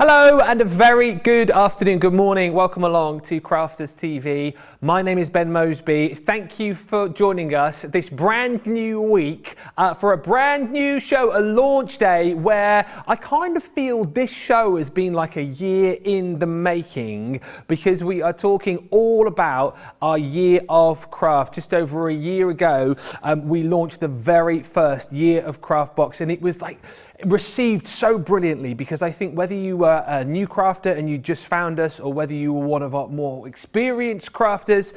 Hello and a very good afternoon, good morning. Welcome along to Crafters TV. My name is Ben Moseby. Thank you for joining us this brand new week for a brand new show, a launch day where I kind of feel this show has been like a year in the making because we are talking all about our year of craft. Just over a year ago, we launched the very first year of craft box, and it was like received so brilliantly because I think whether you were a new crafter and you just found us, or whether you were one of our more experienced crafters,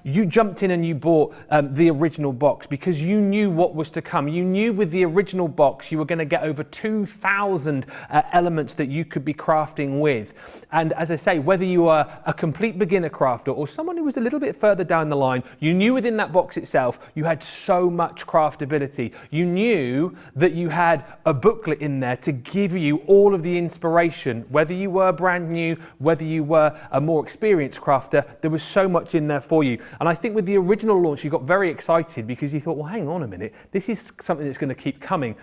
you jumped in and you bought the original box because you knew what was to come. You knew with the original box you were going to get over 2,000 elements that you could be crafting with. And as I say, whether you are a complete beginner crafter or someone who was a little bit further down the line, you knew within that box itself you had so much craftability. You knew that you had a booklet in there to give you all of the inspiration. Whether you were brand new, whether you were a more experienced crafter, there was so much in there for you. And I think with the original launch you got very excited because you thought, well, hang on a minute, this is something that's going to keep coming.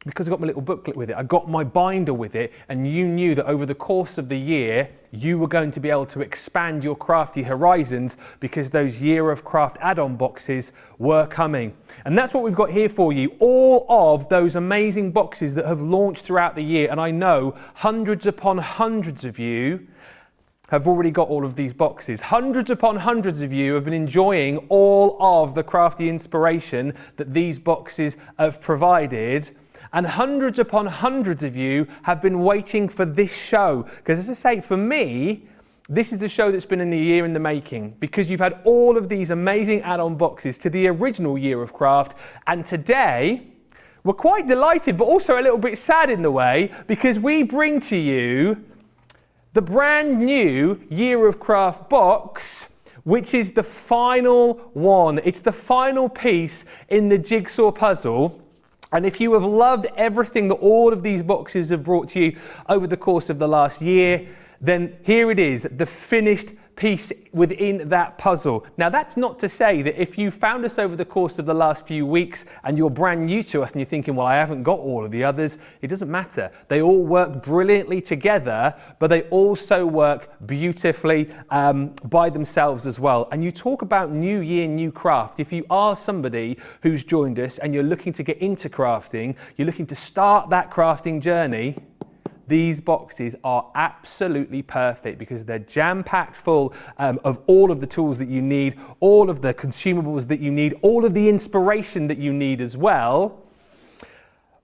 Because I got my little booklet with it, I got my binder with it, and you knew that over the course of the year you were going to be able to expand your crafty horizons because those year of craft add-on boxes were coming. And that's what we've got here for you, all of those amazing boxes that have launched throughout the year. And I know hundreds upon hundreds of you have already got all of these boxes. Hundreds upon hundreds of you have been enjoying all of the crafty inspiration that these boxes have provided. And hundreds upon hundreds of you have been waiting for this show. Because as I say, for me, this is a show that's been in a year in the making because you've had all of these amazing add-on boxes to the original year of craft. And today, we're quite delighted, but also a little bit sad in the way, because we bring to you the brand new year of craft box, which is the final one. It's the final piece in the jigsaw puzzle. And if you have loved everything that all of these boxes have brought to you over the course of the last year, then here it is, the finished piece within that puzzle. Now, that's not to say that if you found us over the course of the last few weeks and you're brand new to us and you're thinking, well, I haven't got all of the others, it doesn't matter. They all work brilliantly together, but they also work beautifully by themselves as well. And you talk about new year, new craft. If you are somebody who's joined us and you're looking to get into crafting, you're looking to start that crafting journey, these boxes are absolutely perfect because they're jam-packed full of all of the tools that you need, all of the consumables that you need, all of the inspiration that you need as well.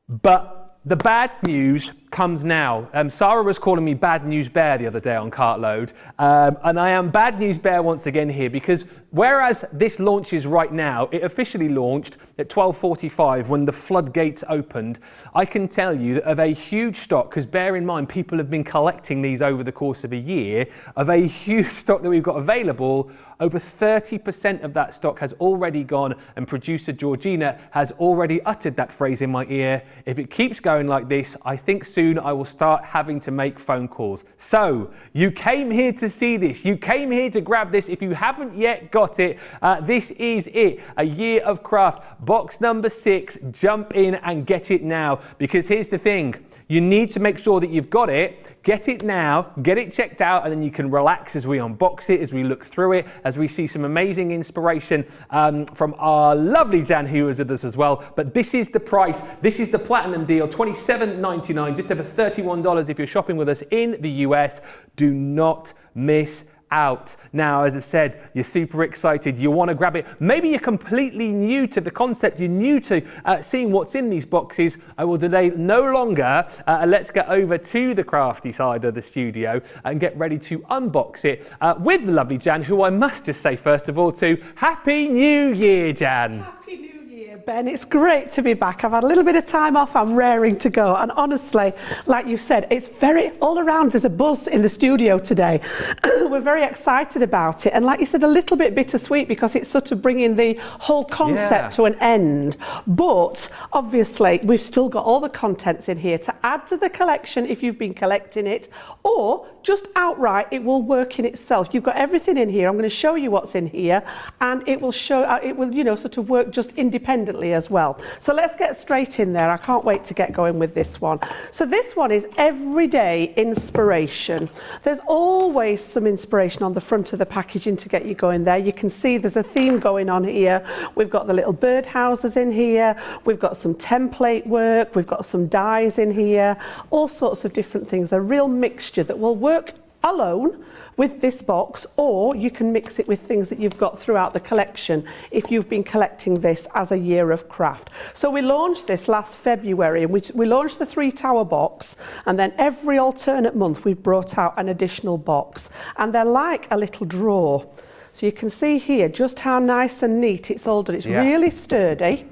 But the bad news comes now. Sarah was calling me Bad News Bear the other day on Cartload, and I am Bad News Bear once again here because whereas this launches right now, it officially launched at 12:45 when the floodgates opened. I can tell you that of a huge stock, because bear in mind people have been collecting these over the course of a year, of a huge stock that we've got available, over 30% of that stock has already gone, and producer Georgina has already uttered that phrase in my ear. If it keeps going like this, I think soon I will start having to make phone calls. So you came here to see this, you came here to grab this. If you haven't yet got it, this is it, a year of craft, box number 6. Jump in and get it now, because here's the thing, you need to make sure that you've got it. Get it now, get it checked out, and then you can relax as we unbox it, as we look through it, as we see some amazing inspiration from our lovely Jan, who was with us as well. But this is the price. This is the platinum deal, $27.99, just over $31 if you're shopping with us in the US. Do not miss out. Now, as I've said, you're super excited, you want to grab it. Maybe you're completely new to the concept, you're new to seeing what's in these boxes. I will delay no longer. Let's get over to the crafty side of the studio and get ready to unbox it with the lovely Jan, who I must just say first of all to Happy New Year, Jan. Happy New Year, Ben. It's great to be back. I've had a little bit of time off. I'm raring to go. And honestly, like you said, it's very all around. There's a buzz in the studio today. We're very excited about it. And like you said, a little bit bittersweet because it's sort of bringing the whole concept to an end. But obviously, we've still got all the contents in here to add to the collection if you've been collecting it, or just outright, it will work in itself. You've got everything in here. I'm going to show you what's in here, and it will show, it will, you know, sort of work just independently independently as well. So let's get straight in there. I can't wait to get going with this one. So this one is everyday inspiration. There's always some inspiration on the front of the packaging to get you going there. You can see there's a theme going on here. We've got the little birdhouses in here. We've got some template work. We've got some dies in here. All sorts of different things. A real mixture that will work alone with this box, or you can mix it with things that you've got throughout the collection if you've been collecting this as a year of craft. So we launched this last February, and we launched the 3 tower box, and then every alternate month we've brought out an additional box, and they're like a little drawer. So you can see here just how nice and neat it's all done. It's really sturdy.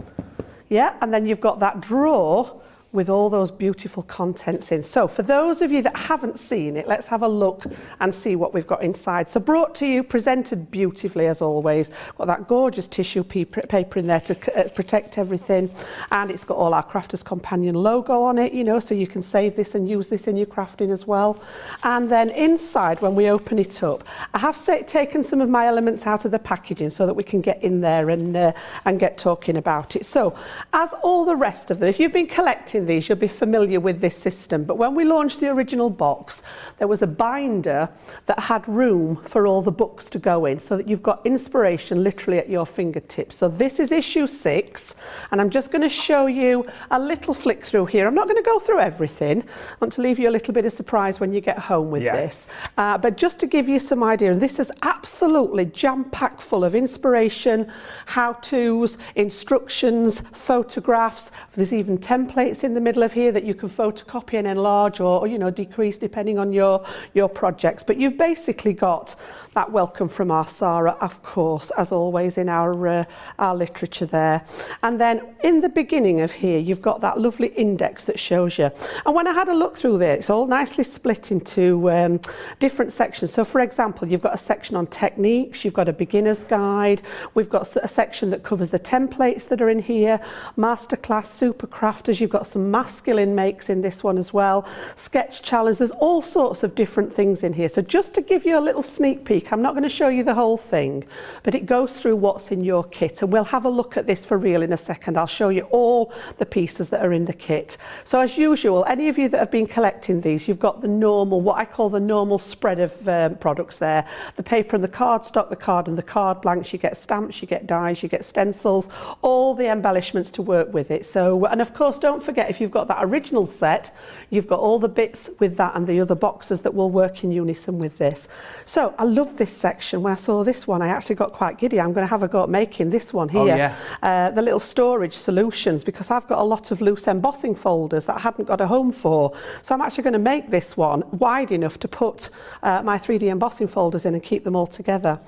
Yeah, and then you've got that drawer with all those beautiful contents in. So for those of you that haven't seen it, let's have a look and see what we've got inside. So brought to you, presented beautifully as always. Got that gorgeous tissue paper in there to protect everything, and it's got all our Crafters Companion logo on it, you know, so you can save this and use this in your crafting as well. And then inside, when we open it up, I have taken some of my elements out of the packaging so that we can get in there and get talking about it. So as all the rest of them, if you've been collecting these, you'll be familiar with this system. But when we launched the original box, there was a binder that had room for all the books to go in, so that you've got inspiration literally at your fingertips. So this is issue 6, and I'm just going to show you a little flick through here. I'm not going to go through everything. I want to leave you a little bit of surprise when you get home with this. But just to give you some idea, and this is absolutely jam-packed full of inspiration, how-tos, instructions, photographs. There's even templates in the middle of here that you can photocopy and enlarge, or you know, decrease depending on your projects. But you've basically got that welcome from our Sarah, of course, as always in our literature there. And then in the beginning of here, you've got that lovely index that shows you. And when I had a look through there, it's all nicely split into different sections. So for example, you've got a section on techniques, you've got a beginner's guide, we've got a section that covers the templates that are in here, masterclass, super crafters, you've got some masculine makes in this one as well, sketch challenge, there's all sorts of different things in here. So just to give you a little sneak peek, I'm not going to show you the whole thing, but it goes through what's in your kit, and we'll have a look at this for real in a second. I'll show you all the pieces that are in the kit. So as usual, any of you that have been collecting these, you've got the normal, what I call the normal spread of products there. The paper and the cardstock, the card and the card blanks, you get stamps, you get dies, you get stencils, all the embellishments to work with it. So, and of course, don't forget, if you've got that original set, you've got all the bits with that and the other boxes that will work in unison with this. So I love this section. When I saw this one, I actually got quite giddy. I'm going to have a go at making this one here. The little storage solutions, because I've got a lot of loose embossing folders that I hadn't got a home for. So I'm actually going to make this one wide enough to put my 3D embossing folders in and keep them all together.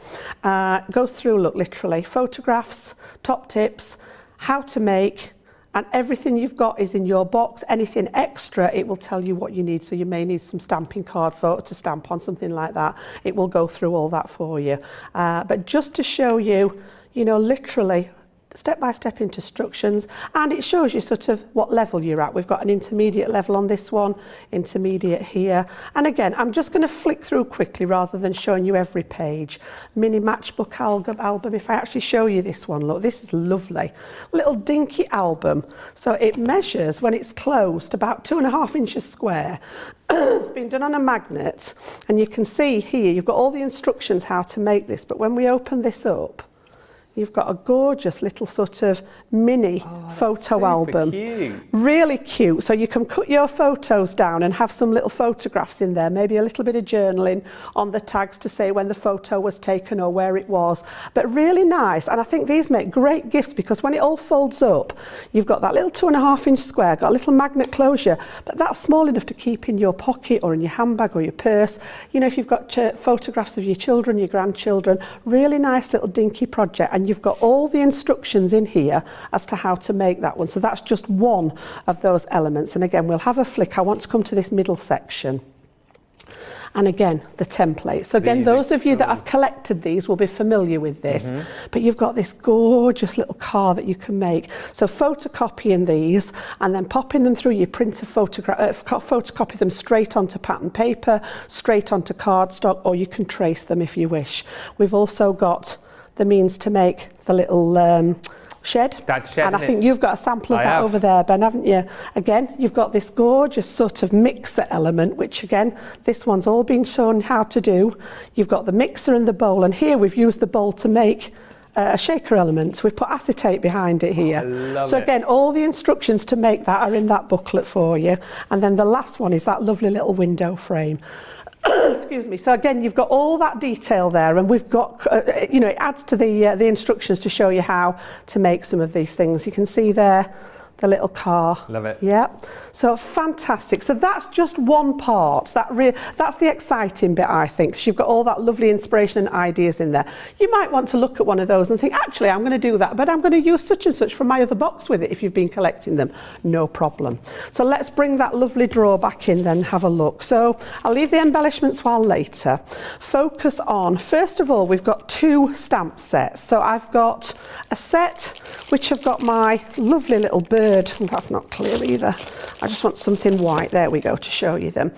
Goes through, look, literally photographs, top tips, how to make, and everything you've got is in your box. Anything extra, it will tell you what you need. So you may need some stamping card photo to stamp on, something like that. It will go through all that for you. But just to show you, you know, literally step-by-step instructions, and it shows you sort of what level you're at. We've got an intermediate level on this one, intermediate here, and again I'm just going to flick through quickly rather than showing you every page. Mini matchbook album. If I actually show you this one, look, this is lovely little dinky album. So it measures, when it's closed, about 2.5 inches square. It's been done on a magnet, and you can see here you've got all the instructions how to make this, but when we open this up, you've got a gorgeous little sort of mini photo album. Cute. Really cute. So you can cut your photos down and have some little photographs in there, maybe a little bit of journaling on the tags to say when the photo was taken or where it was. But really nice. And I think these make great gifts, because when it all folds up, you've got that little 2.5 inch square, got a little magnet closure, but that's small enough to keep in your pocket or in your handbag or your purse. You know, if you've got photographs of your children, your grandchildren, really nice little dinky project. And you've got all the instructions in here as to how to make that one. So that's just one of those elements. And again, we'll have a flick. I want to come to this middle section. And again, the template. So again, those of you that have collected these will be familiar with this. But you've got this gorgeous little card that you can make. So photocopying these and then popping them through your printer, photocopy them straight onto pattern paper, straight onto cardstock, or you can trace them if you wish. We've also got the means to make the little shed. That's shed, and I isn't think it? you've got a sample of I that have. over there, Ben, haven't you? Again, you've got this gorgeous sort of mixer element, which again, this one's all been shown how to do. You've got the mixer and the bowl, and here we've used the bowl to make a shaker element. We've put acetate behind it here. I love so it. again, all the instructions to make that are in that booklet for you. And then the last one is that lovely little window frame. Excuse me. So again, you've got all that detail there, and we've got, you know, it adds to the instructions to show you how to make some of these things. You can see there the little car. Love it. Yeah. So fantastic. So that's just one part. That's the exciting bit, I think, because you've got all that lovely inspiration and ideas in there. You might want to look at one of those and think, actually, I'm going to do that, but I'm going to use such and such from my other box with it if you've been collecting them. No problem. So let's bring that lovely drawer back in then and have a look. So I'll leave the embellishments while later. Focus on, first of all, we've got 2 stamp sets. So I've got a set which have got my lovely little bird. That's not clear either. I just want something white. There we go, to show you them.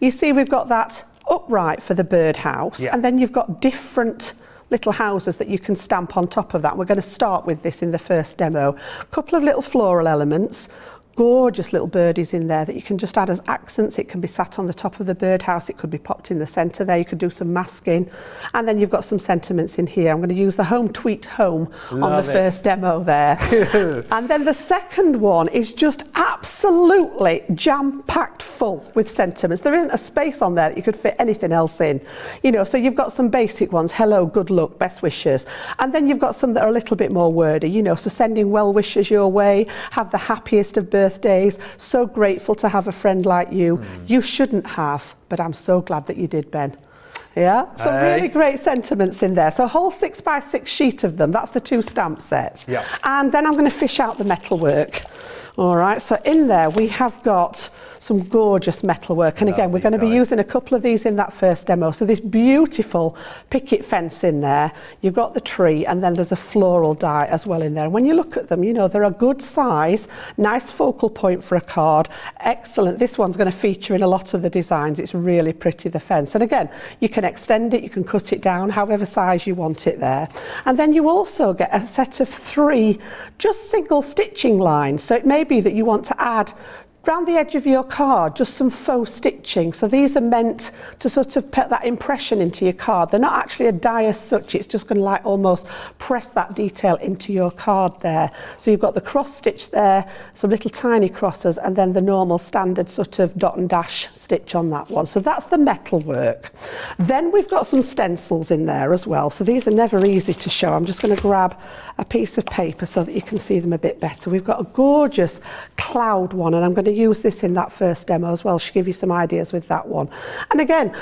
You see we've got that upright for the birdhouse, and then you've got different little houses that you can stamp on top of that. We're going to start with this in the first demo. A couple of little floral elements. Gorgeous little birdies in there that you can just add as accents. It can be sat on the top of the birdhouse. It could be popped in the centre there. You could do some masking. And then you've got some sentiments in here. I'm going to use the Home Tweet Home on the first demo there. And then the second one is just absolutely jam-packed full with sentiments. There isn't a space on there that you could fit anything else in. You know, so you've got some basic ones. Hello, good luck, best wishes. And then you've got some that are a little bit more wordy, you know, so sending well wishes your way, have the happiest of birthdays, so grateful to have a friend like you. You shouldn't have, but I'm so glad that you did, Ben. Yeah, some really great sentiments in there. So a whole 6x6 sheet of them. That's the 2 stamp sets. Yeah. And then I'm going to fish out the metalwork. All right, so in there we have got some gorgeous metalwork, and again we're going to be using a couple of these in that first demo. So this beautiful picket fence in there, you've got the tree, and then there's a floral die as well in there. And when you look at them, you know, they're a good size, nice focal point for a card. Excellent. This one's going to feature in a lot of the designs. It's really pretty, the fence. And again, you can extend it, you can cut it down however size you want it there. And then you also get a set of 3 just single stitching lines. So it may be that you want to add around the edge of your card just some faux stitching. So these are meant to sort of put that impression into your card. They're not actually a die as such, it's just going to like almost press that detail into your card there. So you've got the cross stitch there, some little tiny crosses, and then the normal standard sort of dot and dash stitch on that one. So that's the metal work. Then we've got some stencils in there as well. So these are never easy to show. I'm just going to grab a piece of paper so that you can see them a bit better. We've got a gorgeous cloud one, and I'm going to use this in that first demo as well to give you some ideas with that one. And again,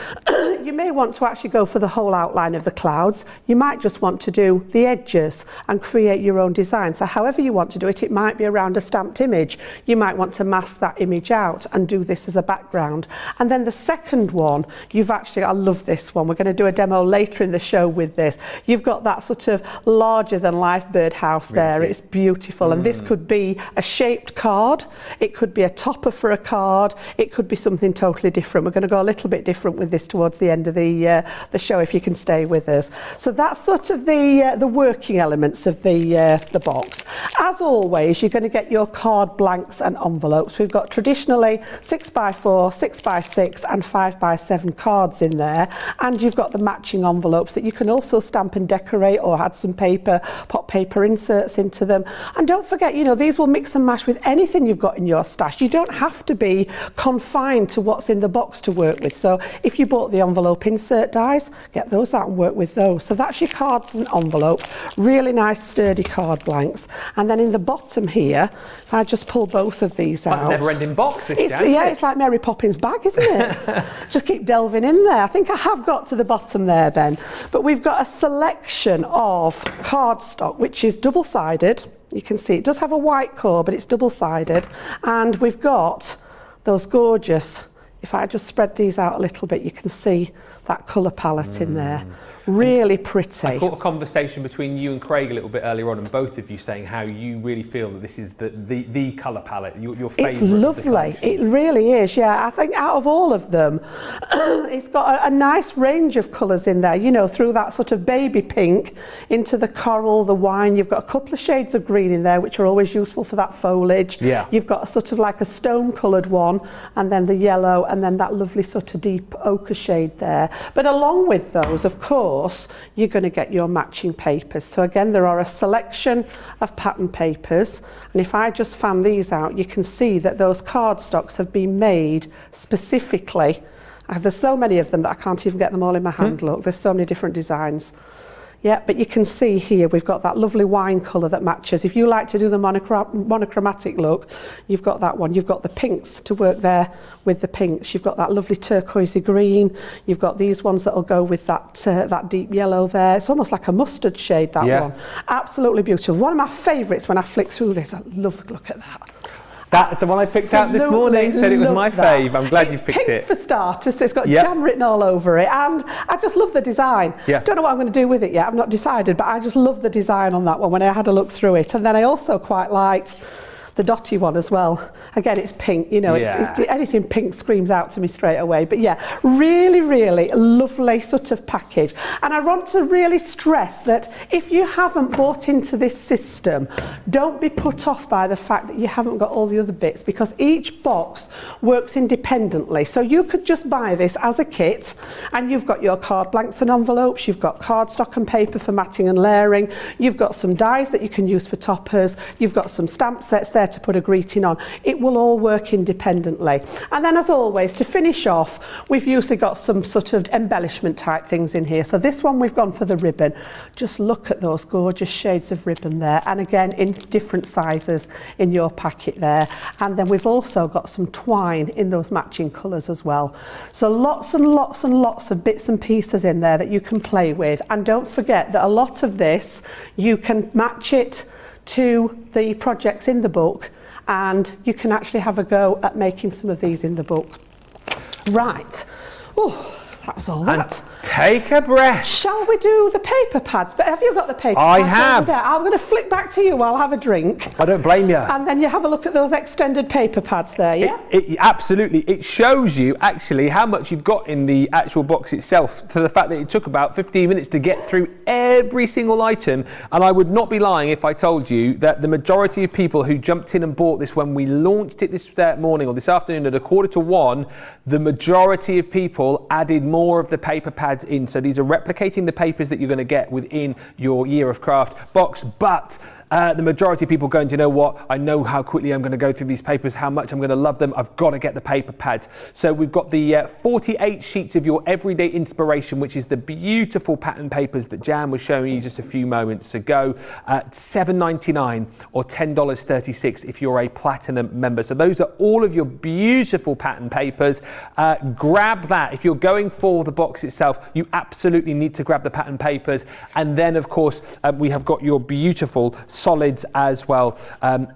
you may want to actually go for the whole outline of the clouds. You might just want to do the edges and create your own design. So however you want to do it, it might be around a stamped image. You might want to mask that image out and do this as a background. And then the second one, you've actually, I love this one. We're going to do a demo later in the show with this. You've got that sort of larger than life birdhouse there. It's beautiful. And this could be a shaped card. It could be a topper for a card. It could be something totally different. We're going to go a little bit different with this towards the end of the show if you can stay with us. So that's sort of the working elements of the box. As always, you're going to get your card blanks and envelopes. We've got traditionally 6x4, 6x6 and 5x7 cards in there, and you've got the matching envelopes that you can also stamp and decorate or add some paper, pop paper inserts into them. And don't forget, you know, these will mix and match with anything you've got in your stash. You don't have to be confined to what's in the box to work with. So if you bought the envelope insert dies, get those out and work with those. So that's your cards and envelopes. Really nice sturdy card blanks. And then in the bottom here, if I just pull both of these out. Never-ending box. It's like Mary Poppins' bag, isn't it? Just keep delving in there. I think I have got to the bottom there, Ben. But we've got a selection of cardstock, which is double-sided. You can see it does have a white core, but it's double-sided. And we've got those gorgeous, if I just spread these out a little bit, you can see that colour palette in there. Really pretty. I caught a conversation between you and Craig a little bit earlier on, and both of you saying how you really feel that this is the colour palette, your favourite. It's lovely. It really is, yeah. I think out of all of them, it's got a nice range of colours in there, you know, through that sort of baby pink into the coral, the wine. You've got a couple of shades of green in there, which are always useful for that foliage. Yeah. You've got a sort of like a stone coloured one, and then the yellow, and then that lovely sort of deep ochre shade there. But along with those, of course, you're going to get your matching papers. So again, there are a selection of pattern papers, and if I just fan these out, you can see that those cardstocks have been made specifically. There's so many of them that I can't even get them all in my hand. Look, there's so many different designs. Yeah, but you can see here we've got that lovely wine colour that matches. If you like to do the monochromatic look, you've got that one. You've got the pinks to work there with the pinks. You've got that lovely turquoisey green. You've got these ones that'll go with that that deep yellow there. It's almost like a mustard shade, that one. Absolutely beautiful. One of my favourites when I flick through this. I love the look at that. That's the one I picked out this morning, said it was my fave. I'm glad you picked it. It's pink for starters, so it's got jam written all over it, and I just love the design. Don't know what I'm going to do with it yet, I've not decided, but I just love the design on that one when I had a look through it. And then I also quite liked the dotty one as well. Again, it's pink, you know, it's anything pink screams out to me straight away. But yeah, really, really lovely sort of package. And I want to really stress that if you haven't bought into this system, don't be put off by the fact that you haven't got all the other bits, because each box works independently. So you could just buy this as a kit, and you've got your card blanks and envelopes, you've got cardstock and paper for matting and layering, you've got some dies that you can use for toppers, you've got some stamp sets there to put a greeting on. It will all work independently. And then, as always, to finish off, we've usually got some sort of embellishment type things in here. So this one we've gone for the ribbon. Just look at those gorgeous shades of ribbon there, and again in different sizes in your packet there. And then we've also got some twine in those matching colours as well. So lots and lots and lots of bits and pieces in there that you can play with. And don't forget that a lot of this, you can match it to the projects in the book, and you can actually have a go at making some of these in the book. Right. Oh, that was all that. Take a breath. Shall we do the paper pads? But have you got the paper pads? I have. Over there? I'm going to flick back to you while I have a drink. I don't blame you. And then you have a look at those extended paper pads there, yeah? Absolutely. It shows you actually how much you've got in the actual box itself, for the fact that it took about 15 minutes to get through every single item. And I would not be lying if I told you that the majority of people who jumped in and bought this when we launched it this morning or this afternoon at 1:45, the majority of people added more of the paper pads in. So these are replicating the papers that you're going to get within your Year of Craft box, but the majority of people going, do you know what? I know how quickly I'm going to go through these papers, how much I'm going to love them. I've got to get the paper pads. So we've got the 48 sheets of your everyday inspiration, which is the beautiful pattern papers that Jan was showing you just a few moments ago. $7.99 or $10.36 if you're a platinum member. So those are all of your beautiful pattern papers. Grab that. If you're going for the box itself, you absolutely need to grab the pattern papers. And then, of course, we have got your beautiful solids as well.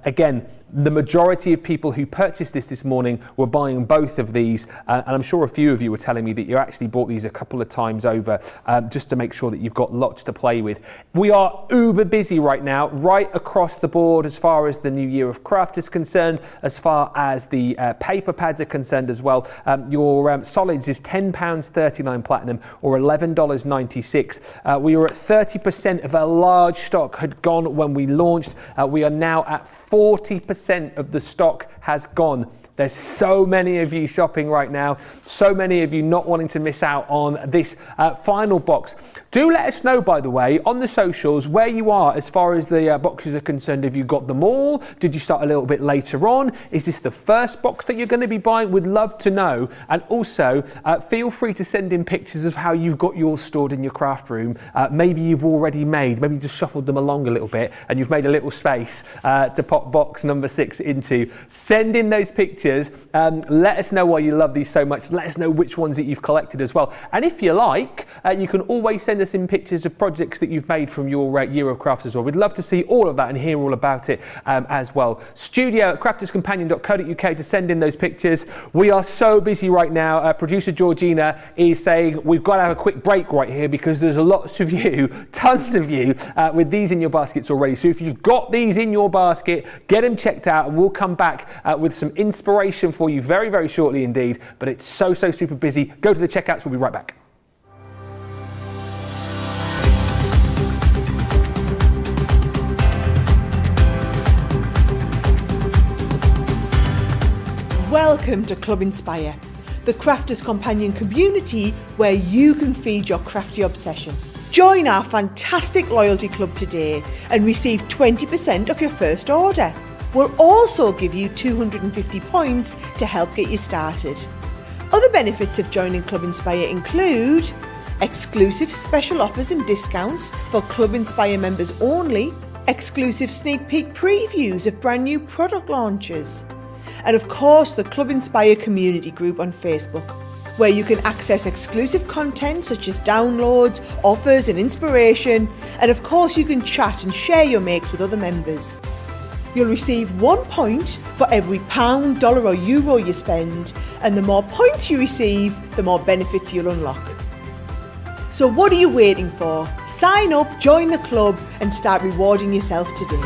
Again, the majority of people who purchased this morning were buying both of these, and I'm sure a few of you were telling me that you actually bought these a couple of times over, just to make sure that you've got lots to play with. We are uber busy right now, right across the board, as far as the new Year of Craft is concerned, as far as the paper pads are concerned as well. Your solids is £10.39 platinum or $11.96. We were at 30% of our large stock had gone when we launched. We are now at 40% of the stock has gone. There's so many of you shopping right now, so many of you not wanting to miss out on this final box. Do let us know, by the way, on the socials where you are as far as the boxes are concerned. Have you got them all? Did you start a little bit later on? Is this the first box that you're going to be buying? We'd love to know. And also, feel free to send in pictures of how you've got yours stored in your craft room. Maybe you've already maybe you just shuffled them along a little bit and you've made a little space to pop box number 6 into. Send in those pictures. Let us know why you love these so much. Let us know which ones that you've collected as well. And if you like, you can always send us in pictures of projects that you've made from your year of crafts as well. We'd love to see all of that and hear all about it as well. studio@crafterscompanion.co.uk to send in those pictures. We are so busy right now. Producer Georgina is saying we've got to have a quick break right here because there's lots of you, tons of you, with these in your baskets already. So if you've got these in your basket, get them checked out and we'll come back with some inspiration for you very, very shortly indeed. But it's so super busy. Go to the checkouts. We'll be right back. Welcome to Club Inspire, the Crafters Companion community where you can feed your crafty obsession. Join our fantastic loyalty club today and receive 20% off your first order. We'll also give you 250 points to help get you started. Other benefits of joining Club Inspire include exclusive special offers and discounts for Club Inspire members only, exclusive sneak peek previews of brand new product launches, and of course the Club Inspire community group on Facebook, where you can access exclusive content such as downloads, offers and inspiration, and of course you can chat and share your makes with other members. You'll receive 1 point for every £, dollar or euro you spend, and the more points you receive, the more benefits you'll unlock. So what are you waiting for? Sign up, join the club and start rewarding yourself today.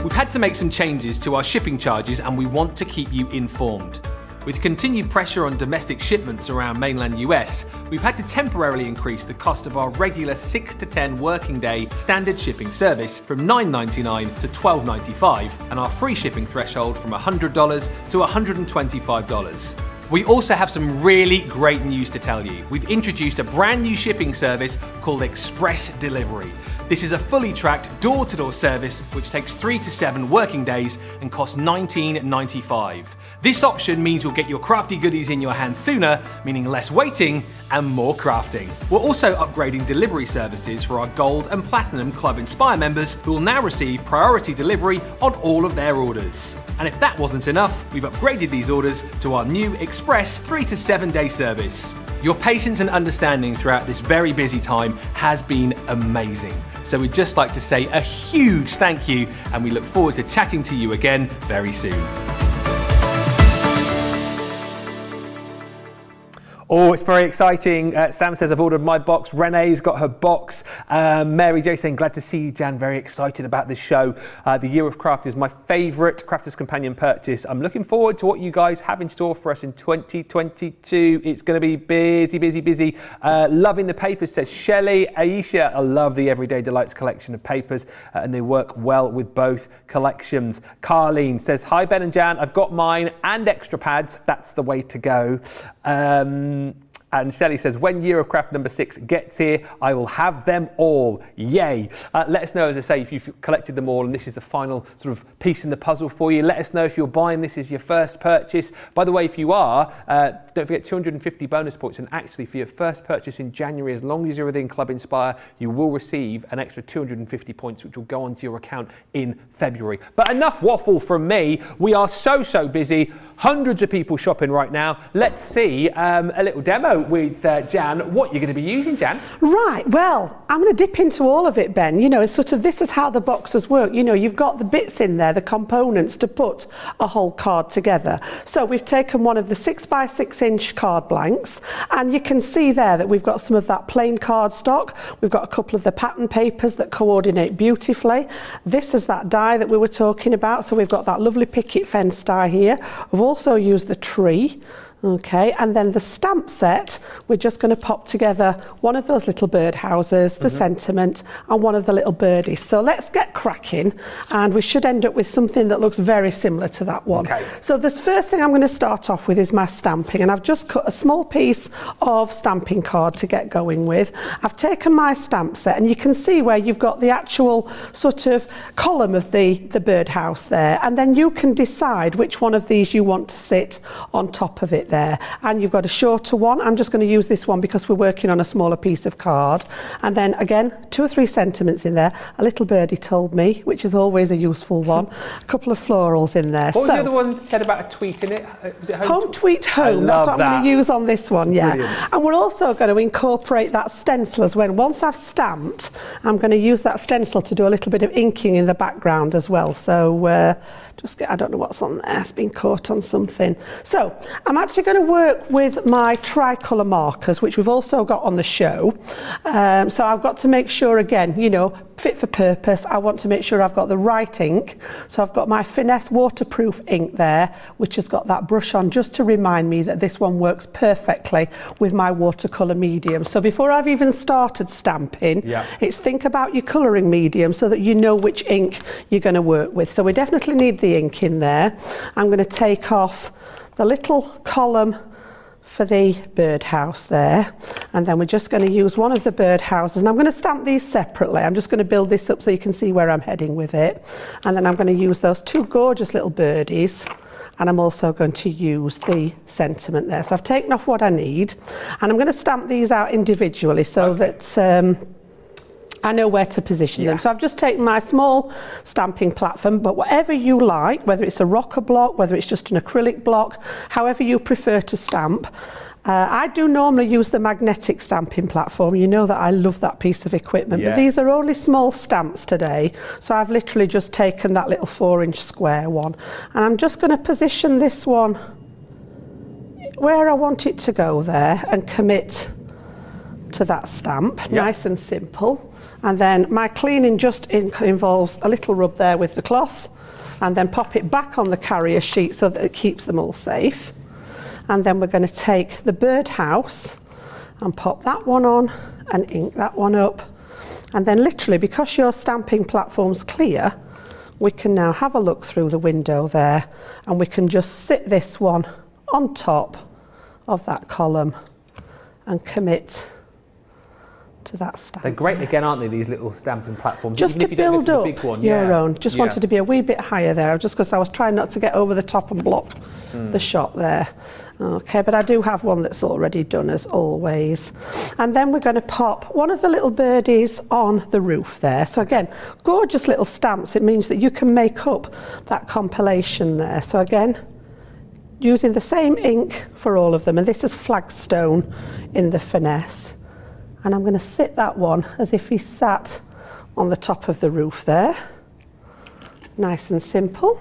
We've had to make some changes to our shipping charges and we want to keep you informed. With continued pressure on domestic shipments around mainland US, we've had to temporarily increase the cost of our regular 6 to 10 working day standard shipping service from $9.99 to $12.95 and our free shipping threshold from $100 to $125. We also have some really great news to tell you. We've introduced a brand new shipping service called Express Delivery. This is a fully tracked door-to-door service which takes 3 to 7 working days and costs $19.95. This option means you'll get your crafty goodies in your hands sooner, meaning less waiting and more crafting. We're also upgrading delivery services for our Gold and Platinum Club Inspire members who will now receive priority delivery on all of their orders. And if that wasn't enough, we've upgraded these orders to our new Express 3 to 7 day service. Your patience and understanding throughout this very busy time has been amazing. So we'd just like to say a huge thank you and we look forward to chatting to you again very soon. Oh, it's very exciting. Sam says, I've ordered my box. Renee's got her box. Mary J saying, glad to see you, Jan. Very excited about this show. The Year of Craft is my favourite Crafters Companion purchase. I'm looking forward to what you guys have in store for us in 2022. It's going to be busy. Loving the papers, says Shelley. Aisha, I love the Everyday Delights collection of papers and they work well with both collections. Carleen says, hi, Ben and Jan. I've got mine and extra pads. That's the way to go. And Shelley says, when Year of Craft number 6 gets here, I will have them all. Yay. Let us know, as I say, if you've collected them all and this is the final sort of piece in the puzzle for you. Let us know if you're buying this as your first purchase. By the way, if you are, don't forget 250 bonus points. And actually, for your first purchase in January, as long as you're within Club Inspire, you will receive an extra 250 points, which will go onto your account in February. But enough waffle from me. We are so busy. Hundreds of people shopping right now. Let's see a little demo with Jan. What you're going to be using, Jan? Right, well, I'm going to dip into all of it, Ben. You know, it's sort of, this is how the boxes work. You know, you've got the bits in there, the components to put a whole card together. So we've taken one of the 6x6 inch card blanks, and you can see there that we've got some of that plain cardstock. We've got a couple of the pattern papers that coordinate beautifully. This is that die that we were talking about. So we've got that lovely picket fence die here. We've also used the tree. Okay, and then the stamp set, we're just going to pop together one of those little birdhouses, the sentiment, and one of the little birdies. So let's get cracking, and we should end up with something that looks very similar to that one. Okay. So the first thing I'm going to start off with is my stamping, and I've just cut a small piece of stamping card to get going with. I've taken my stamp set, and you can see where you've got the actual sort of column of the birdhouse there, and then you can decide which one of these you want to sit on top of it there. And you've got a shorter one. I'm just going to use this one because we're working on a smaller piece of card. And then again, 2 or 3 sentiments in there. A little birdie told me, which is always a useful one. A couple of florals in there. What was the other one said about a tweet in it? Was it Home Tweet Home. That's what I'm going to use on this one, yeah. Brilliant. And we're also going to incorporate that stencil as well. Once I've stamped, I'm going to use that stencil to do a little bit of inking in the background as well. So I don't know what's on there. It's been caught on something. So I'm actually going to work with my tricolour markers, which we've also got on the show. So I've got to make sure, again, you know, fit for purpose. I want to make sure I've got the right ink. So I've got my Finesse waterproof ink there, which has got that brush on, just to remind me that this one works perfectly with my watercolour medium. So before I've even started stamping, it's think about your colouring medium so that you know which ink you're going to work with. So we definitely need the ink in there. I'm going to take off the little column for the birdhouse there, and then we're just going to use one of the birdhouses, and I'm going to stamp these separately. I'm just going to build this up so you can see where I'm heading with it, and then I'm going to use those 2 gorgeous little birdies, and I'm also going to use the sentiment there. So I've taken off what I need, and I'm going to stamp these out individually so that I know where to position them. So I've just taken my small stamping platform, but whatever you like, whether it's a rocker block, whether it's just an acrylic block, however you prefer to stamp. I do normally use the magnetic stamping platform. You know that I love that piece of equipment, but these are only small stamps today. So I've literally just taken that little 4-inch square one, and I'm just going to position this one where I want it to go there and commit to that stamp. Nice and simple. And then my cleaning just involves a little rub there with the cloth, and then pop it back on the carrier sheet so that it keeps them all safe. And then we're going to take the birdhouse and pop that one on and ink that one up. And then literally, because your stamping platform's clear, we can now have a look through the window there, and we can just sit this one on top of that column and commit to that stamp. They're great again, aren't they, these little stamping platforms? Just to build up big one, your own. Just wanted to be a wee bit higher there, just because I was trying not to get over the top and block the shot there. Okay, but I do have one that's already done, as always. And then we're going to pop one of the little birdies on the roof there. So again, gorgeous little stamps. It means that you can make up that compilation there. So again, using the same ink for all of them, and this is Flagstone in the Finesse. And I'm going to sit that one as if he sat on the top of the roof there. Nice and simple.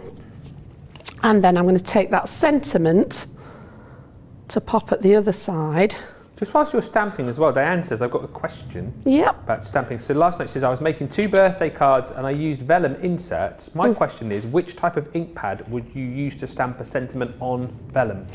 And then I'm going to take that sentiment to pop at the other side. Just whilst you're stamping as well, Diane says, I've got a question about stamping. So last night she says, I was making 2 birthday cards and I used vellum inserts. My question is, which type of ink pad would you use to stamp a sentiment on vellum?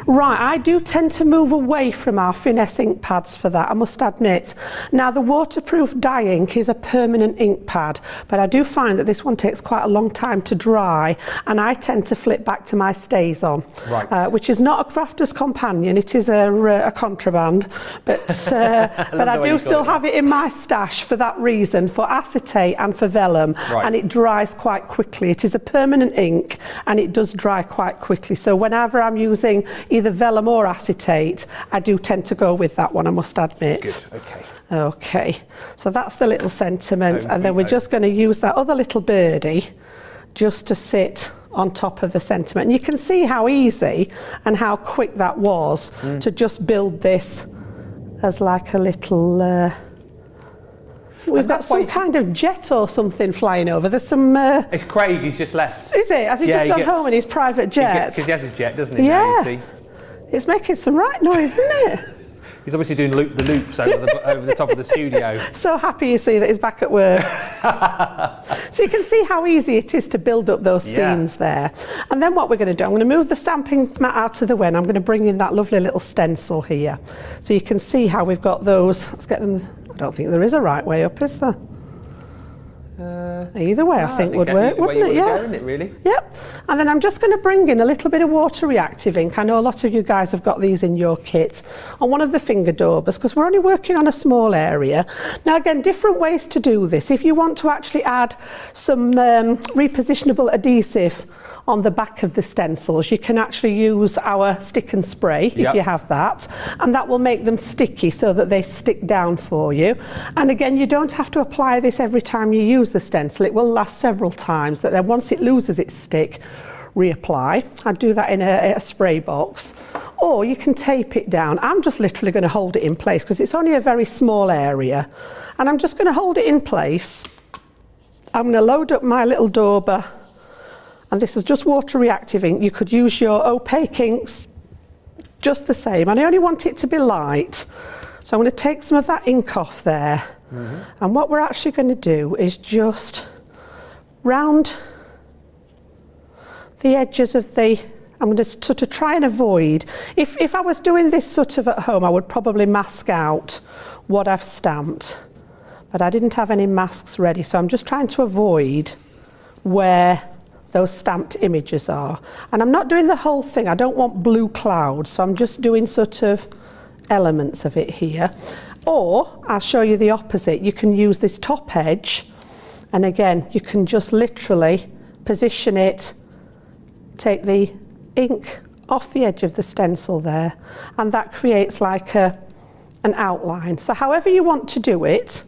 Right, I do tend to move away from our Finesse ink pads for that, I must admit. Now, the waterproof dye ink is a permanent ink pad, but I do find that this one takes quite a long time to dry, and I tend to flip back to my StazOn, which is not a crafter's companion, it is a contraband. But I do still have it in my stash for that reason, for acetate and for vellum, and it dries quite quickly. It is a permanent ink and it does dry quite quickly. So whenever I'm using either vellum or acetate, I do tend to go with that one, I must admit. Good, okay. Okay, so that's the little sentiment, and then we're just going to use that other little birdie just to sit on top of the sentiment. And you can see how easy and how quick that was to just build this as like a little we've got some kind of jet or something flying over. There's some it's Craig, he's just left. Is it? Has he just gone home in his private jet? Because he has his jet, doesn't he? Yeah. Now, you see? It's making some right noise, isn't it? He's obviously doing the loops over the top of the studio. So happy you see that he's back at work. So you can see how easy it is to build up those scenes there. And then what we're going to do, I'm going to move the stamping mat out of the way, and I'm going to bring in that lovely little stencil here. So you can see how we've got those. Let's get them. I don't think there is a right way up, is there? Either way, I think would work, wouldn't it? Yeah. Isn't it really? Yep. And then I'm just going to bring in a little bit of water reactive ink. I know a lot of you guys have got these in your kit on one of the finger daubers because we're only working on a small area. Now again, different ways to do this. If you want to actually add some repositionable adhesive on the back of the stencils, you can actually use our stick and spray if you have that, and that will make them sticky so that they stick down for you. And again, you don't have to apply this every time you use the stencil. It will last several times, but then once it loses its stick, reapply. I'd do that in a spray box, or you can tape it down. I'm just literally going to hold it in place because it's only a very small area, and I'm just going to hold it in place. I'm going to load up my little dauber. And this is just water reactive ink. You could use your opaque inks just the same. And I only want it to be light. So I'm going to take some of that ink off there. And what we're actually going to do is just round the edges of the, I'm going to sort of try and avoid, if I was doing this sort of at home, I would probably mask out what I've stamped. But I didn't have any masks ready. So I'm just trying to avoid where those stamped images are. And I'm not doing the whole thing. I don't want blue clouds, so I'm just doing sort of elements of it here. Or I'll show you the opposite. You can use this top edge, and again, you can just literally position it, take the ink off the edge of the stencil there, and that creates like an outline. So however you want to do it,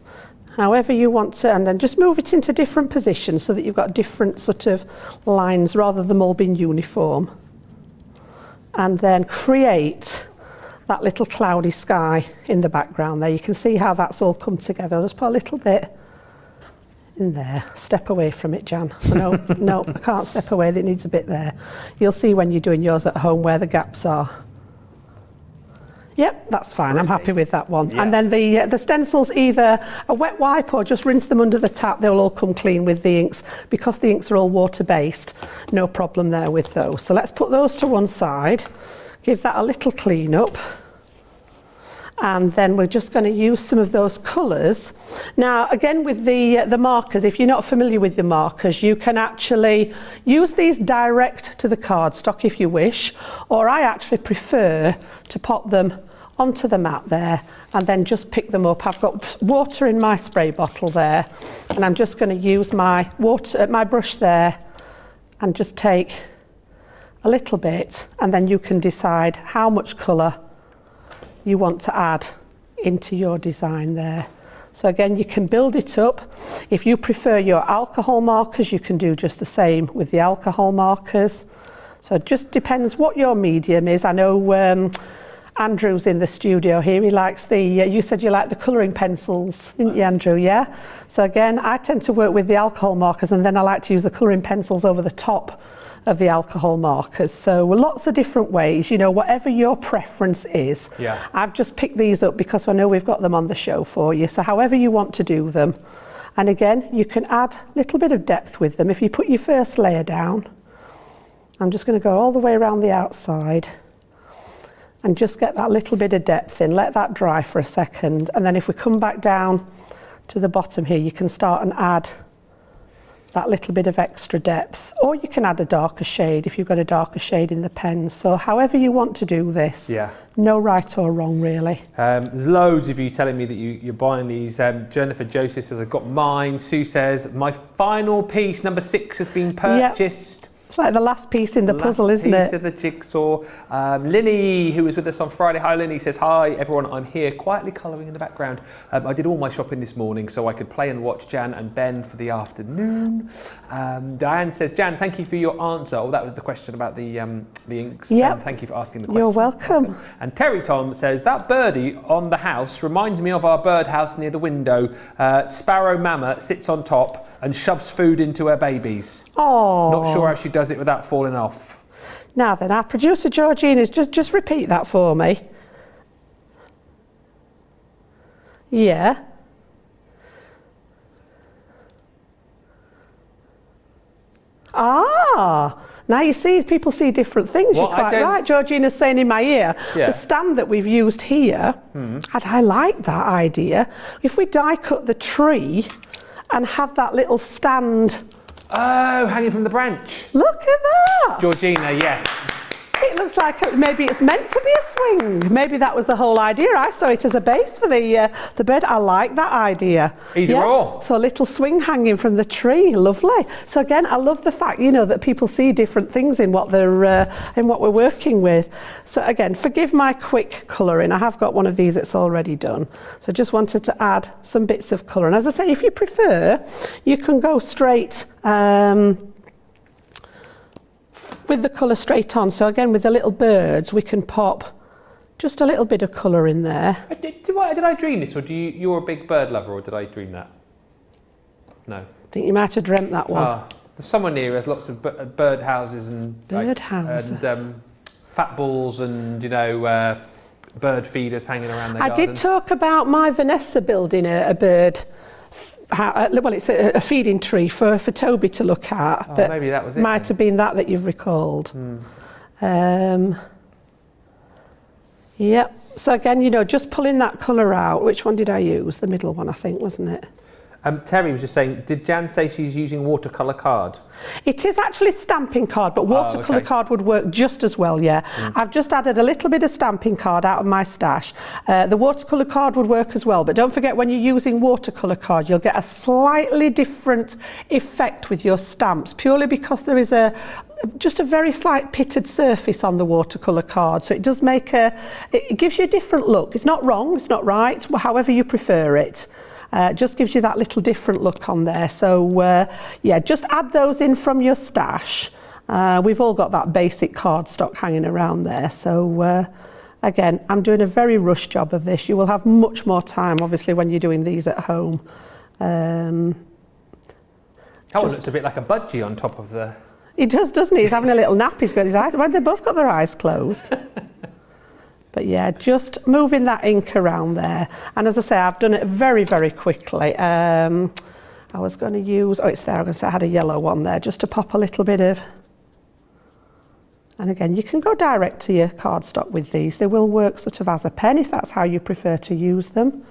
however you want to, and then just move it into different positions so that you've got different sort of lines rather than them all being uniform. And then create that little cloudy sky in the background there. You can see how that's all come together. I'll just put a little bit in there. Step away from it, Jan. No, no, I can't step away. It needs a bit there. You'll see when you're doing yours at home where the gaps are. Yep, that's fine. I'm happy with that one. Yeah. And then the stencils, either a wet wipe or just rinse them under the tap. They'll all come clean with the inks. Because the inks are all water-based, no problem there with those. So let's put those to one side, give that a little clean up. And then we're just going to use some of those colours. Now, again, with the markers, if you're not familiar with the markers, you can actually use these direct to the cardstock if you wish, or I actually prefer to pop them onto the mat there and then just pick them up. I've got water in my spray bottle there, and I'm just going to use my brush there and just take a little bit, and then you can decide how much colour you want to add into your design there. So again, you can build it up. If you prefer your alcohol markers, you can do just the same with the alcohol markers. So it just depends what your medium is. I know Andrew's in the studio here. He likes you said you like the colouring pencils, didn't you, Andrew? Yeah. So again, I tend to work with the alcohol markers, and then I like to use the colouring pencils over the top of the alcohol markers. So lots of different ways, you know, whatever your preference is. Yeah. I've just picked these up because I know we've got them on the show for you. So however you want to do them. And again, you can add a little bit of depth with them. If you put your first layer down, I'm just going to go all the way around the outside and just get that little bit of depth in. Let that dry for a second. And then if we come back down to the bottom here, you can start and add that little bit of extra depth, or you can add a darker shade if you've got a darker shade in the pen. So however you want to do this, no right or wrong really. There's loads of you telling me that you're buying these. Jennifer Joseph says, I've got mine. Sue says, my final piece, number 6, has been purchased. It's like the last piece in the puzzle, isn't it? Last piece of the jigsaw. Linny, who was with us on Friday. Hi, Linny, says, hi, everyone. I'm here quietly colouring in the background. I did all my shopping this morning so I could play and watch Jan and Ben for the afternoon. Diane says, Jan, thank you for your answer. Oh, that was the question about the inks. Yep. Thank you for asking the question. You're welcome. And Terry Tom says, that birdie on the house reminds me of our birdhouse near the window. Sparrow Mama sits on top and shoves food into her babies. Oh. Not sure how she does it without falling off. Now then, our producer Georgine is just repeat that for me. Yeah. Ah, now you see, people see different things. You're quite right. Georgina's saying in my ear, the stand that we've used here, I like that idea. If we die cut the tree and have that little stand. Oh, hanging from the branch. Look at that. Georgina, yes. It looks like maybe it's meant to be a swing. Maybe that was the whole idea. I saw it as a base for the bird. I like that idea. Either or. So a little swing hanging from the tree. Lovely. So again, I love the fact, you know, that people see different things in what they're in what we're working with. So again, forgive my quick colouring. I have got one of these that's already done. So just wanted to add some bits of colour. And as I say, if you prefer, you can go straight with the colour straight on. So again, with the little birds, we can pop just a little bit of colour in there. Did I dream this, or you're a big bird lover, or did I dream that? No. I think you might have dreamt that one. There's someone near who has lots of bird houses and Birdhouse. and fat balls and, you know, bird feeders hanging around their garden. I did talk about my Vanessa building a bird. Well, it's a feeding tree for Toby to look at, but maybe that was it. Might have been that you've recalled. Yep. So again, you know, just pulling that colour out. Which one did I use? The middle one, I think, wasn't it? Terry was just saying, did Jan say she's using watercolour card? It is actually stamping card, but watercolour card would work just as well, yeah. I've just added a little bit of stamping card out of my stash. The watercolour card would work as well, but don't forget, when you're using watercolour card, you'll get a slightly different effect with your stamps, purely because there is just a very slight pitted surface on the watercolour card. So it does make it gives you a different look. It's not wrong, it's not right, however you prefer it. Just gives you that little different look on there. So yeah, just add those in from your stash. We've all got that basic cardstock hanging around there. So again, I'm doing a very rush job of this. You will have much more time, obviously, when you're doing these at home. That one looks a bit like a budgie on top of the... He does, doesn't he? He's having a little nap. He's got his eyes... Well, they've both got their eyes closed. But yeah, just moving that ink around there. And as I say, I've done it very, very quickly. I was going to use, it's there, I'm going to say I had a yellow one there, just to pop a little bit of. And again, you can go direct to your cardstock with these. They will work sort of as a pen if that's how you prefer to use them.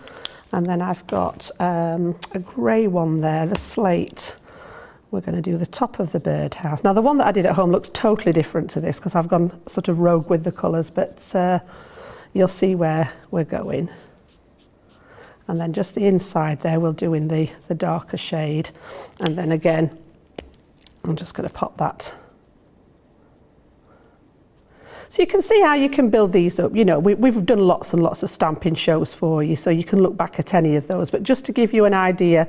And then I've got a grey one there, the slate. We're going to do the top of the birdhouse. Now, the one that I did at home looks totally different to this because I've gone sort of rogue with the colours, but you'll see where we're going. And then just the inside there, we'll do in the darker shade. And then again, I'm just going to pop that. So you can see how you can build these up. You know, we've done lots and lots of stamping shows for you, so you can look back at any of those. But just to give you an idea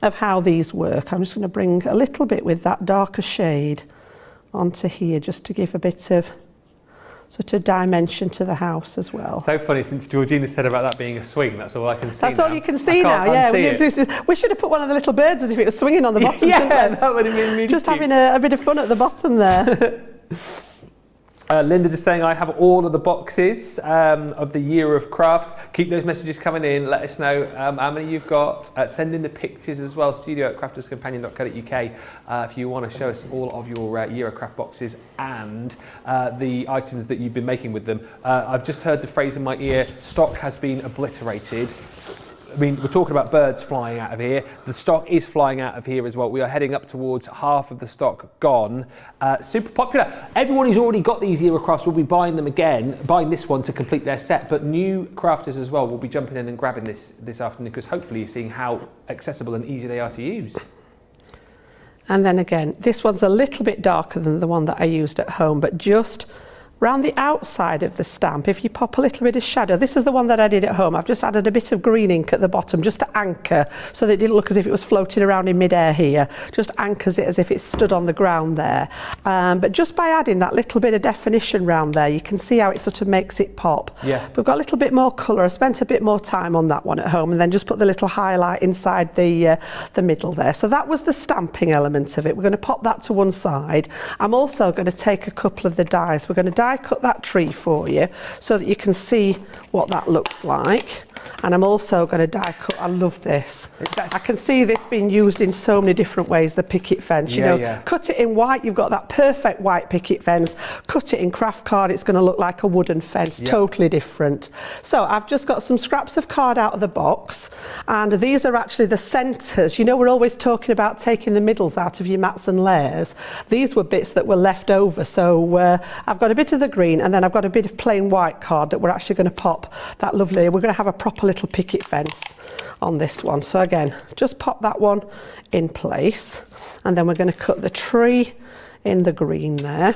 of how these work, I'm just going to bring a little bit with that darker shade onto here, just to give a bit of sort of dimension to the house as well. So funny, since Georgina said about that being a swing, that's all I can see. That's now. all you can see now, yeah. We should have put one of the little birds as if it was swinging on the bottom. Yeah, that would have been really just cute. Having a bit of fun at the bottom there. Linda just saying, I have all of the boxes of the year of crafts. Keep those messages coming in. Let us know how many you've got. Send in the pictures as well. studio@crafterscompanion.co.uk if you want to show us all of your year of craft boxes and the items that you've been making with them. I've just heard the phrase in my ear, stock has been obliterated. I mean, we're talking about birds flying out of here. The stock is flying out of here as well. We are heading up towards half of the stock gone. Super popular. Everyone who's already got these Year of Crafts will be buying them again, buying this one to complete their set. But new crafters as well will be jumping in and grabbing this afternoon because hopefully you're seeing how accessible and easy they are to use. And then again, this one's a little bit darker than the one that I used at home, but just round the outside of the stamp, if you pop a little bit of shadow, this is the one that I did at home. I've just added a bit of green ink at the bottom just to anchor so that it didn't look as if it was floating around in midair here. Just anchors it as if it stood on the ground there. But just by adding that little bit of definition round there, you can see how it sort of makes it pop. Yeah. We've got a little bit more colour. I spent a bit more time on that one at home and then just put the little highlight inside the middle there. So that was the stamping element of it. We're going to pop that to one side. I'm also going to take a couple of the dies. We're going to die cut that tree for you so that you can see what that looks like. And I'm also going to die cut. I love this. I can see this being used in so many different ways, the picket fence. You know, cut it in white, you've got that perfect white picket fence. Cut it in craft card, it's going to look like a wooden fence, totally different. So I've just got some scraps of card out of the box, and these are actually the centres. You know, we're always talking about taking the middles out of your mats and layers. These were bits that were left over, so I've got a bit of the green, and then I've got a bit of plain white card that we're actually going to pop that lovely. We're going to have a proper little picket fence on this one. So again, just pop that one in place, and then we're going to cut the tree in the green there.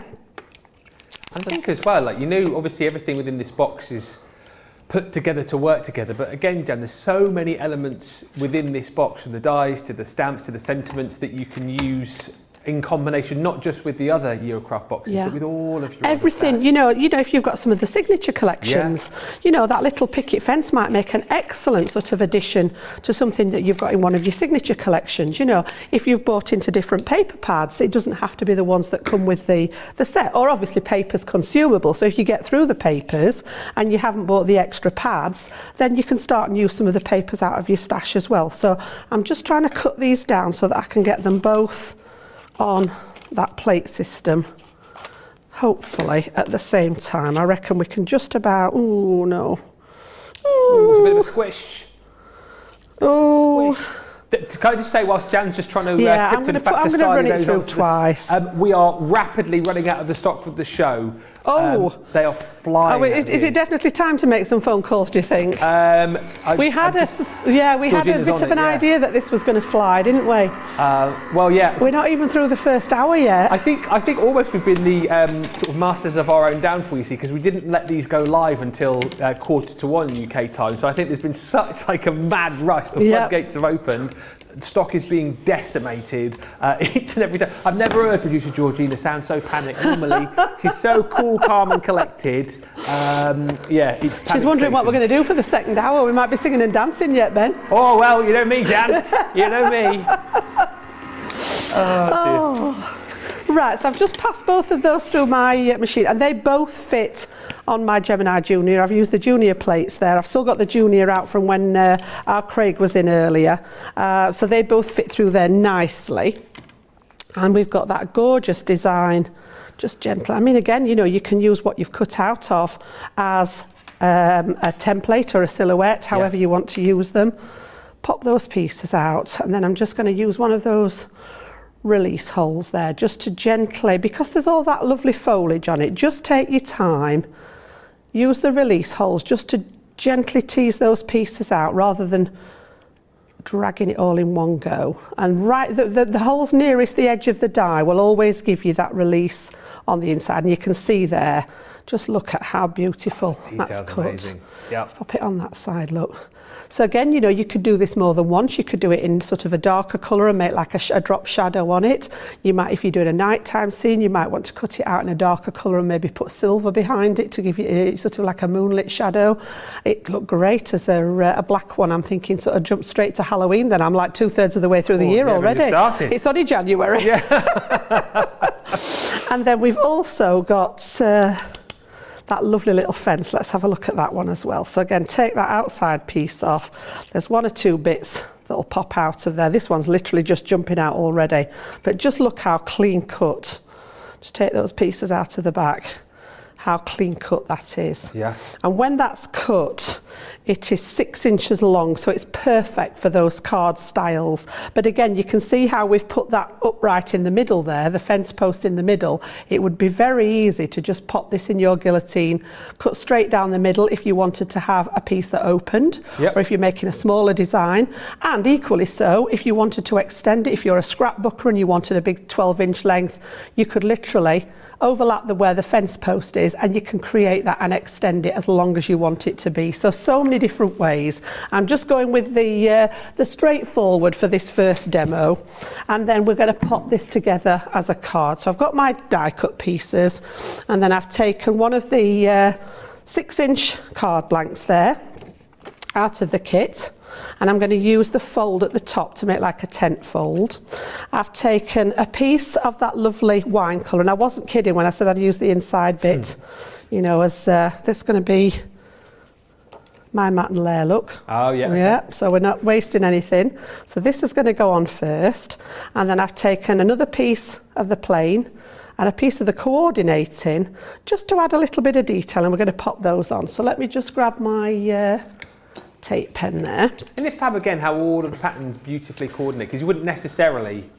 I think as well, like, you know, obviously everything within this box is put together to work together, but again, Jan, there's so many elements within this box, from the dies to the stamps to the sentiments, that you can use in combination, not just with the other Eurocraft boxes, but with all of your everything. You know, if you've got some of the signature collections, you know, that little picket fence might make an excellent sort of addition to something that you've got in one of your signature collections. You know, if you've bought into different paper pads, it doesn't have to be the ones that come with the set. Or obviously paper's consumable, so if you get through the papers and you haven't bought the extra pads, then you can start and use some of the papers out of your stash as well. So I'm just trying to cut these down so that I can get them both on that plate system, hopefully at the same time. I reckon we can just about, oh no. Ooh, it's a bit of a squish. Oh. Can I just say, whilst Jan's just trying to I'm going to run it through twice. We are rapidly running out of the stock for the show. They are flying. Is it definitely time to make some phone calls, do you think? We had a bit of an idea that this was going to fly, didn't we? We're not even through the first hour yet. I think almost we've been the sort of masters of our own downfall, you see, because we didn't let these go live until 1:45 UK time. So I think there's been such like a mad rush. The floodgates have opened. Stock is being decimated each and every time. I've never heard producer Georgina sound so panicked. Normally, she's so cool, calm and collected. It's She's wondering what we're going to do for the second hour. We might be singing and dancing yet, Ben. Oh, well, you know me, Jan. You know me. Right, so I've just passed both of those through my machine, and they both fit on my Gemini Junior. I've used the Junior plates there. I've still got the Junior out from when our Craig was in earlier. So they both fit through there nicely. And we've got that gorgeous design, just gentle. I mean, again, you know, you can use what you've cut out of as a template or a silhouette, however you want to use them. Pop those pieces out, and then I'm just going to use one of those release holes there just to gently, because there's all that lovely foliage on it, just take your time, use the release holes just to gently tease those pieces out rather than dragging it all in one go. And right, the holes nearest the edge of the die will always give you that release on the inside, and you can see there, just look at how beautiful that's cut. Amazing. Yep. Pop it on that side, look. So again, you know, you could do this more than once. You could do it in sort of a darker colour and make like a drop shadow on it. You might, if you're doing a nighttime scene, you might want to cut it out in a darker colour and maybe put silver behind it to give you sort of like a moonlit shadow. It looked great as a black one. I'm thinking sort of jump straight to Halloween then. I'm like 2/3 of the way through the year already. It's only January. Yeah. And then we've also got that lovely little fence. Let's have a look at that one as well. So again, take that outside piece off. There's one or two bits that'll pop out of there. This one's literally just jumping out already, but just look how clean cut. Just take those pieces out of the back. How clean cut that is. Yeah. And when that's cut, it is 6 inches long, so it's perfect for those card styles. But again, you can see how we've put that upright in the middle there, the fence post in the middle. It would be very easy to just pop this in your guillotine, cut straight down the middle if you wanted to have a piece that opened, or if you're making a smaller design. And equally so, if you wanted to extend it, if you're a scrapbooker and you wanted a big 12-inch length, you could literally overlap where the fence post is, and you can create that and extend it as long as you want it to be. So many different ways. I'm just going with the straightforward for this first demo, and then we're going to pop this together as a card. So I've got my die cut pieces, and then I've taken one of the 6-inch card blanks there out of the kit, and I'm going to use the fold at the top to make like a tent fold. I've taken a piece of that lovely wine colour, and I wasn't kidding when I said I'd use the inside bit, you know, as that's going to be my mat and layer look. Oh, yeah. Yeah, so we're not wasting anything. So this is going to go on first, and then I've taken another piece of the plain and a piece of the coordinating just to add a little bit of detail, and we're going to pop those on. So let me just grab my tape pen there. And it's fab again how all of the patterns beautifully coordinate, because you wouldn't necessarily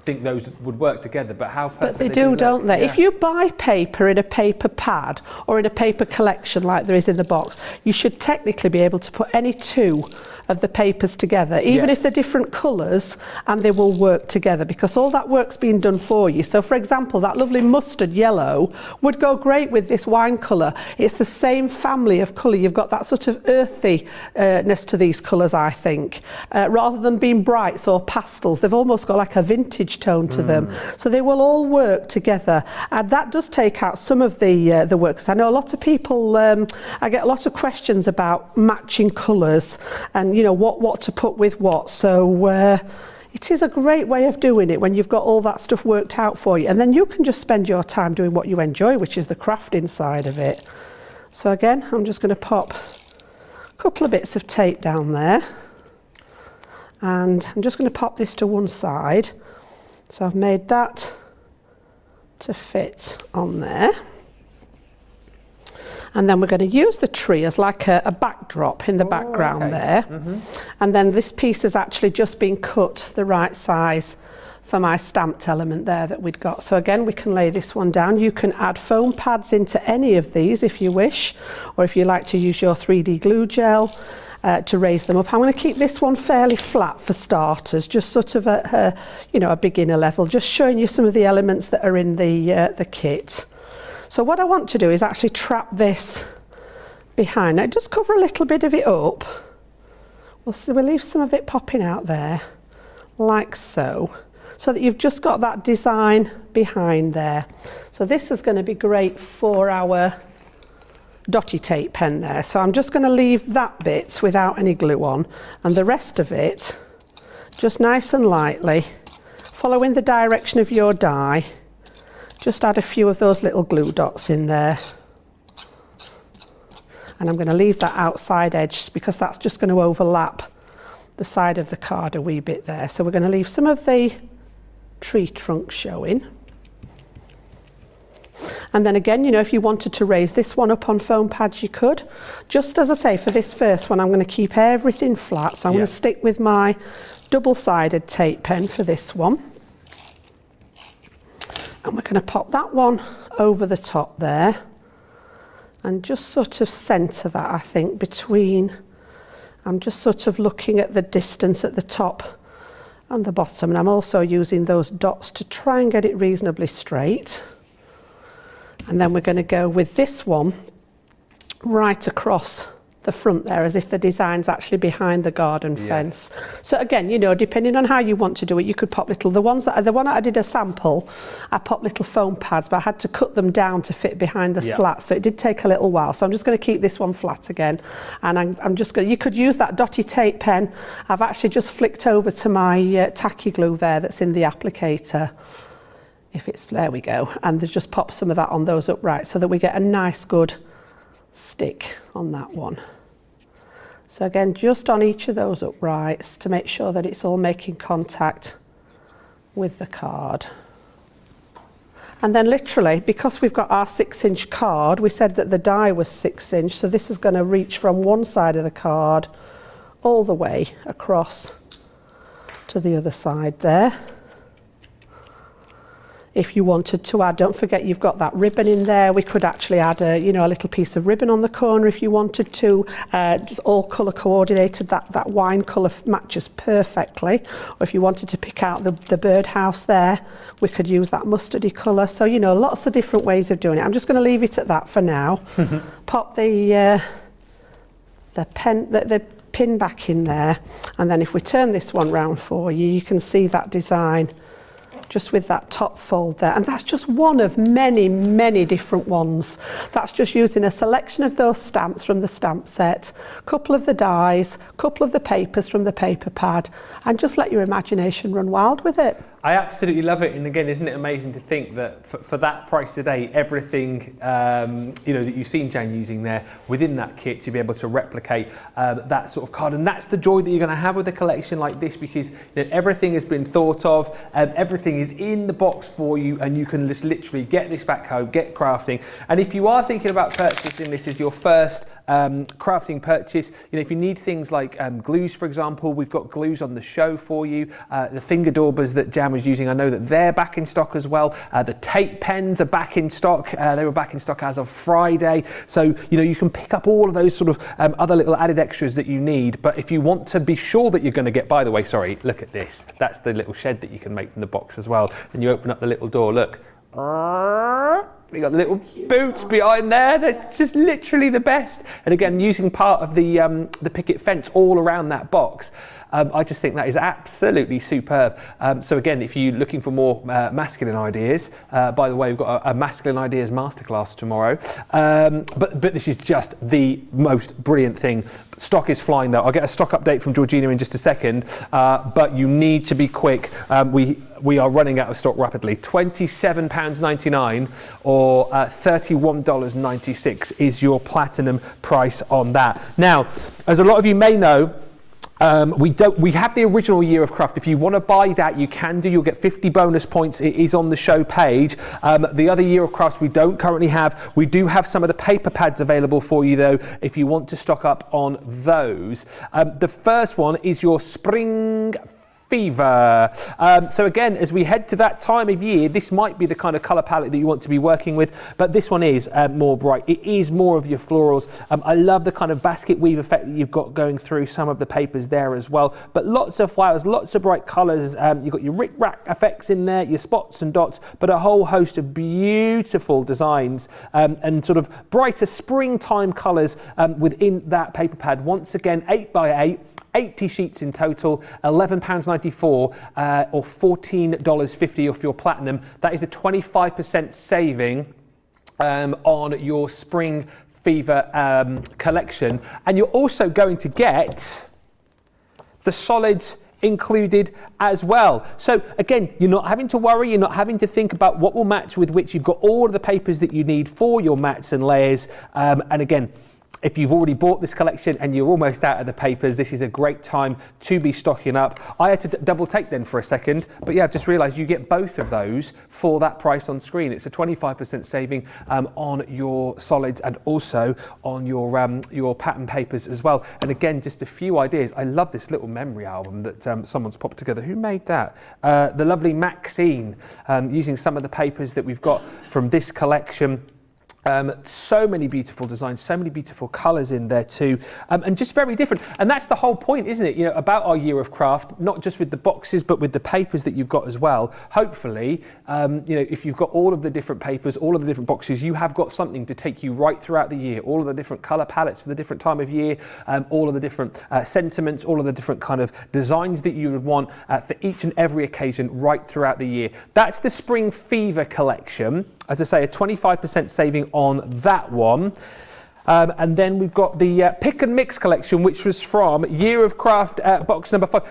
think those would work together, but how perfect But they do, don't they? Yeah. If you buy paper in a paper pad or in a paper collection like there is in the box, you should technically be able to put any two of the papers together, even if they're different colours, and they will work together because all that work's been done for you. So for example, that lovely mustard yellow would go great with this wine colour. It's the same family of colour. You've got that sort of earthiness to these colours, I think. Rather than being brights or pastels, they've almost got like a vintage tone to them. So they will all work together. And that does take out some of the work. Because I know a lot of people, I get a lot of questions about matching colours and, you know, what to put with what. So it is a great way of doing it when you've got all that stuff worked out for you. And then you can just spend your time doing what you enjoy, which is the crafting side of it. So again, I'm just going to pop a couple of bits of tape down there. And I'm just going to pop this to one side. So I've made that to fit on there. And then we're going to use the tree as like a backdrop in the background there. And then this piece has actually just been cut the right size for my stamped element there that we'd got. So again, we can lay this one down. You can add foam pads into any of these if you wish, or if you like to use your 3D glue gel to raise them up. I'm going to keep this one fairly flat for starters, just sort of a beginner level, just showing you some of the elements that are in the kit. So what I want to do is actually trap this behind. Now just cover a little bit of it up. We'll leave some of it popping out there, like so that you've just got that design behind there. So this is going to be great for our dotty tape pen there. So I'm just going to leave that bit without any glue on, and the rest of it just nice and lightly, following the direction of your die. Just add a few of those little glue dots in there. And I'm going to leave that outside edge because that's just going to overlap the side of the card a wee bit there. So we're going to leave some of the tree trunk showing. And then again, you know, if you wanted to raise this one up on foam pads, you could. Just as I say, for this first one, I'm going to keep everything flat. So I'm going to stick with my double-sided tape pen for this one. And we're going to pop that one over the top there and just sort of centre that, I think, between. I'm just sort of looking at the distance at the top and the bottom, and I'm also using those dots to try and get it reasonably straight. And then we're going to go with this one right across the front there, as if the design's actually behind the garden fence. So again, you know, depending on how you want to do it, you could pop little, the one that I did a sample, I popped little foam pads, but I had to cut them down to fit behind the slats, so it did take a little while. So I'm just going to keep this one flat again, and I'm just going to, you could use that dotty tape pen. I've actually just flicked over to my tacky glue there that's in the applicator. If it's, there we go, and there's just pop some of that on those uprights so that we get a nice good stick on that one. So again, just on each of those uprights to make sure that it's all making contact with the card. And then literally, because we've got our 6-inch card, we said that the die was 6-inch, so this is going to reach from one side of the card all the way across to the other side there. If you wanted to add, don't forget you've got that ribbon in there. We could actually add a little piece of ribbon on the corner if you wanted to. Just all colour coordinated, that wine colour matches perfectly. Or if you wanted to pick out the birdhouse there, we could use that mustardy colour. So, you know, lots of different ways of doing it. I'm just going to leave it at that for now. Pop the pin back in there, and then if we turn this one round for you, you can see that design just with that top fold there, and that's just one of many different ones. That's just using a selection of those stamps from the stamp set, a couple of the dies, a couple of the papers from the paper pad, and just let your imagination run wild with it. I absolutely love it, and again, isn't it amazing to think that for that price today, everything you know that you've seen Jan using there within that kit, to be able to replicate that sort of card, and that's the joy that you're going to have with a collection like this, because you know, everything has been thought of, everything is in the box for you, and you can just literally get this back home, get crafting. And if you are thinking about purchasing this as your first crafting purchase, you know, if you need things like glues, for example, we've got glues on the show for you. The finger daubers that Jan was using, I know that they're back in stock as well. The tape pens are back in stock. They were back in stock as of Friday. So, you know, you can pick up all of those sort of other little added extras that you need. But if you want to be sure that you're going to get, by the way, sorry, look at this. That's the little shed that you can make from the box as well. And you open up the little door, look. We got the little boots behind there. They're just literally the best. And again, using part of the picket fence all around that box, I just think that is absolutely superb. So again, if you're looking for more masculine ideas, by the way, we've got a masculine ideas masterclass tomorrow. But this is just the most brilliant thing. Stock is flying though. I'll get a stock update from Georgina in just a second, but you need to be quick. We are running out of stock rapidly. £27.99 or $31.96 is your platinum price on that. Now, as a lot of you may know, we have the original Year of Craft. If you want to buy that, you can do. You'll get 50 bonus points. It is on the show page. The other Year of Crafts we don't currently have. We do have some of the paper pads available for you though, if you want to stock up on those. The first one is your Spring Fever. So again, as we head to that time of year, this might be the kind of colour palette that you want to be working with, but this one is more bright. It is more of your florals. I love the kind of basket weave effect that you've got going through some of the papers there as well, but lots of flowers, lots of bright colours. You've got your rick-rack effects in there, your spots and dots, but a whole host of beautiful designs and sort of brighter springtime colours within that paper pad. Once again, 8x8. 80 sheets in total, £11.94 or $14.50 off your platinum. That is a 25% saving on your Spring Fever collection. And you're also going to get the solids included as well. So again, you're not having to worry, you're not having to think about what will match with which. You've got all of the papers that you need for your mats and layers. And again, if you've already bought this collection and you're almost out of the papers, this is a great time to be stocking up. I had to double take then for a second, but yeah, I've just realised you get both of those for that price on screen. It's a 25% saving on your solids and also on your pattern papers as well. And again, just a few ideas. I love this little memory album that someone's popped together. Who made that? The lovely Maxine, using some of the papers that we've got from this collection. So many beautiful designs, so many beautiful colours in there too, and just very different. And that's the whole point, isn't it? You know, about our Year of Craft, not just with the boxes, but with the papers that you've got as well. Hopefully, you know, if you've got all of the different papers, all of the different boxes, you have got something to take you right throughout the year. All of the different colour palettes for the different time of year, all of the different sentiments, all of the different kind of designs that you would want for each and every occasion right throughout the year. That's the Spring Fever collection. As I say, a 25% saving on that one. And then we've got the Pick and Mix collection, which was from Year of Craft box number 5.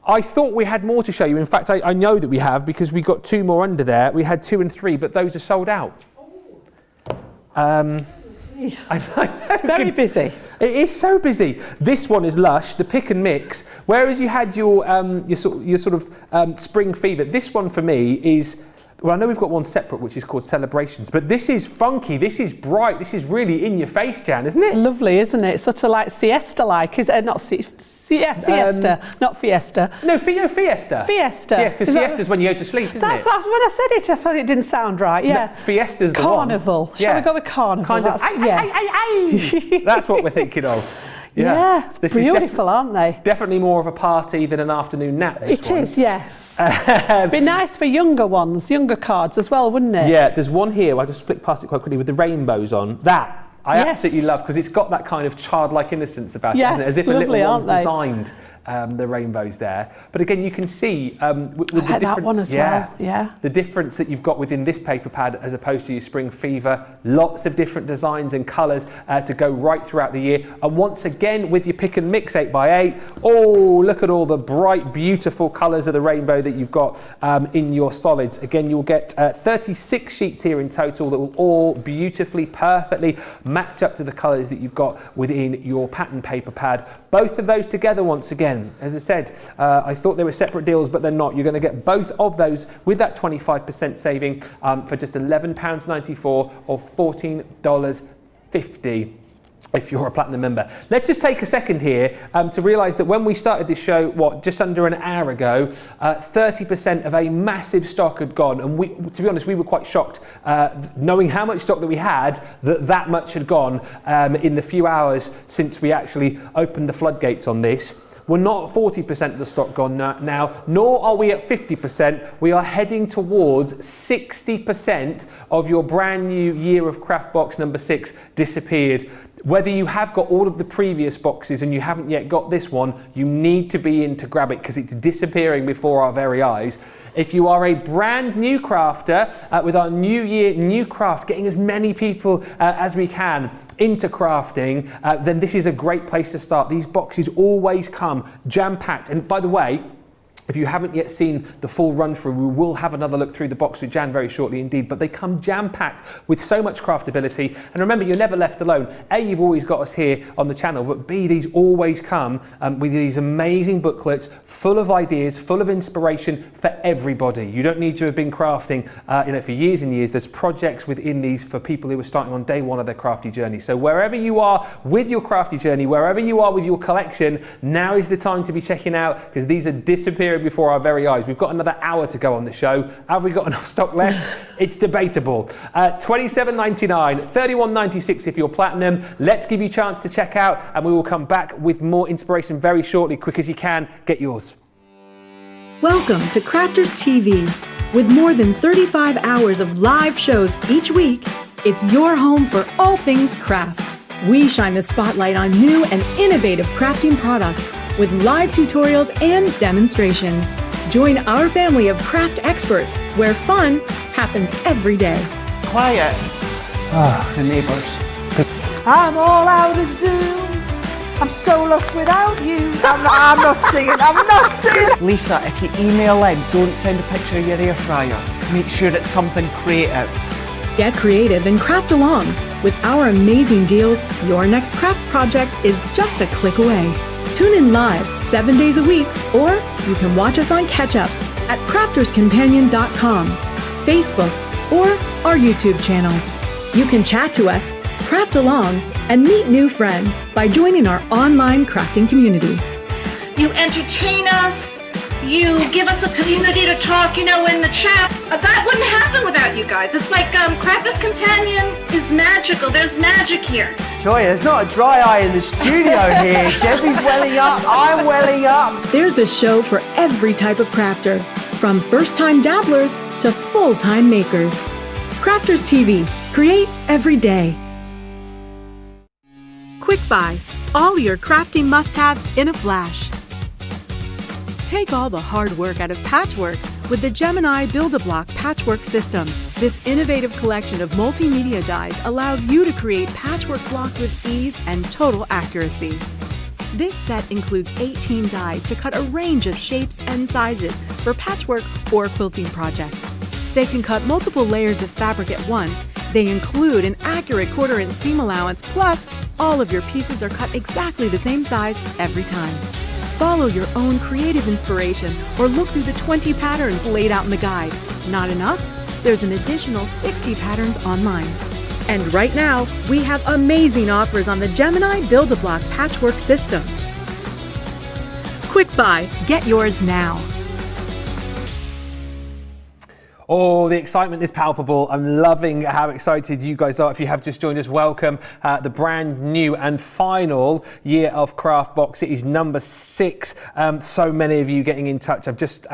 I thought we had more to show you. In fact, I know that we have, because we got 2 more under there. We had 2 and 3, but those are sold out. Very busy. It is so busy. This one is Lush, the Pick and Mix. Whereas you had your sort of Spring Fever, this one for me is. Well, I know we've got one separate, which is called Celebrations, but this is funky, this is bright, this is really in your face, Jan, isn't it? It's lovely, isn't it? Sort of like siesta-like, is it? Not siesta, not fiesta. No, fiesta. Fiesta. Yeah, because siesta's when you go to sleep, isn't That's it? When I said it, I thought it didn't sound right, yeah. No, fiesta's the Carnival. one. Shall we go with carnival? Kind of, yeah. That's what we're thinking of. Yeah, this beautiful, aren't they? Definitely more of a party than an afternoon nap. It is, yes. Be nice for younger ones, younger cards as well, wouldn't it? Yeah, there's one here. I just flicked past it quite quickly with the rainbows on. That I absolutely love, because it's got that kind of childlike innocence about it, isn't it? As if lovely, a little one's designed the rainbows there. But again, you can see with the like difference, that one as well. Yeah. the difference that you've got within this paper pad as opposed to your Spring Fever. Lots of different designs and colours to go right throughout the year. And once again, with your pick and mix 8x8, oh, look at all the bright, beautiful colours of the rainbow that you've got in your solids. Again, you'll get 36 sheets here in total that will all beautifully, perfectly match up to the colours that you've got within your pattern paper pad. Both of those together, once again, as I said, I thought they were separate deals, but they're not. You're going to get both of those with that 25% saving for just £11.94 or $14.50. If you're a platinum member. Let's just take a second here to realise that when we started this show, just under an hour ago, 30% of a massive stock had gone, and we, to be honest, we were quite shocked knowing how much stock that we had, that much had gone in the few hours since we actually opened the floodgates on this. We're not 40% of the stock gone now, nor are we at 50%. We are heading towards 60% of your brand new Year of Craft box number 6 disappeared. Whether you have got all of the previous boxes and you haven't yet got this one, you need to be in to grab it because it's disappearing before our very eyes. If you are a brand new crafter with our New Year New Craft, getting as many people as we can into crafting, then this is a great place to start. These boxes always come jam-packed. And by the way, if you haven't yet seen the full run through, we will have another look through the box with Jan very shortly indeed, but they come jam-packed with so much craftability. And remember, you're never left alone. A, you've always got us here on the channel, but B, these always come with these amazing booklets full of ideas, full of inspiration for everybody. You don't need to have been crafting for years and years. There's projects within these for people who are starting on day one of their crafty journey. So wherever you are with your crafty journey, wherever you are with your collection, now is the time to be checking out because these are disappearing before our very eyes. We've got another hour to go on the show. Have we got enough stock left? It's debatable. $27.99, $31.96 if you're platinum. Let's give you a chance to check out and we will come back with more inspiration very shortly. Quick as you can, get yours. Welcome to Crafters TV. With more than 35 hours of live shows each week, it's your home for all things craft. We shine the spotlight on new and innovative crafting products with live tutorials and demonstrations. Join our family of craft experts where fun happens every day. Quiet. The neighbours. I'm all out of Zoom. I'm so lost without you. I'm not singing. Lisa, if you email in, don't send a picture of your air fryer. Make sure it's something creative. Get creative and craft along. With our amazing deals, your next craft project is just a click away. Tune in live 7 days a week, or you can watch us on Catch Up at crafterscompanion.com, Facebook, or our YouTube channels. You can chat to us, craft along, and meet new friends by joining our online crafting community. You entertain us. You give us a community to talk, in the chat. That wouldn't happen without you guys. It's like Crafters Companion is magical. There's magic here. Joy, there's not a dry eye in the studio here. Debbie's welling up, I'm welling up. There's a show for every type of crafter, from first-time dabblers to full-time makers. Crafters TV. Create every day. Quick Buy. All your crafting must-haves in a flash. Take all the hard work out of patchwork with the Gemini Build-A-Block Patchwork System. This innovative collection of multimedia dies allows you to create patchwork blocks with ease and total accuracy. This set includes 18 dies to cut a range of shapes and sizes for patchwork or quilting projects. They can cut multiple layers of fabric at once. They include an accurate 1/4-inch seam allowance, plus all of your pieces are cut exactly the same size every time. Follow your own creative inspiration or look through the 20 patterns laid out in the guide. Not enough? There's an additional 60 patterns online. And right now, we have amazing offers on the Gemini Build-A-Block Patchwork System. Quick Buy. Get yours now. Oh, the excitement is palpable. I'm loving how excited you guys are. If you have just joined us, welcome. The brand new and final year of Craft Box. It is number 6. So many of you getting in touch. I've just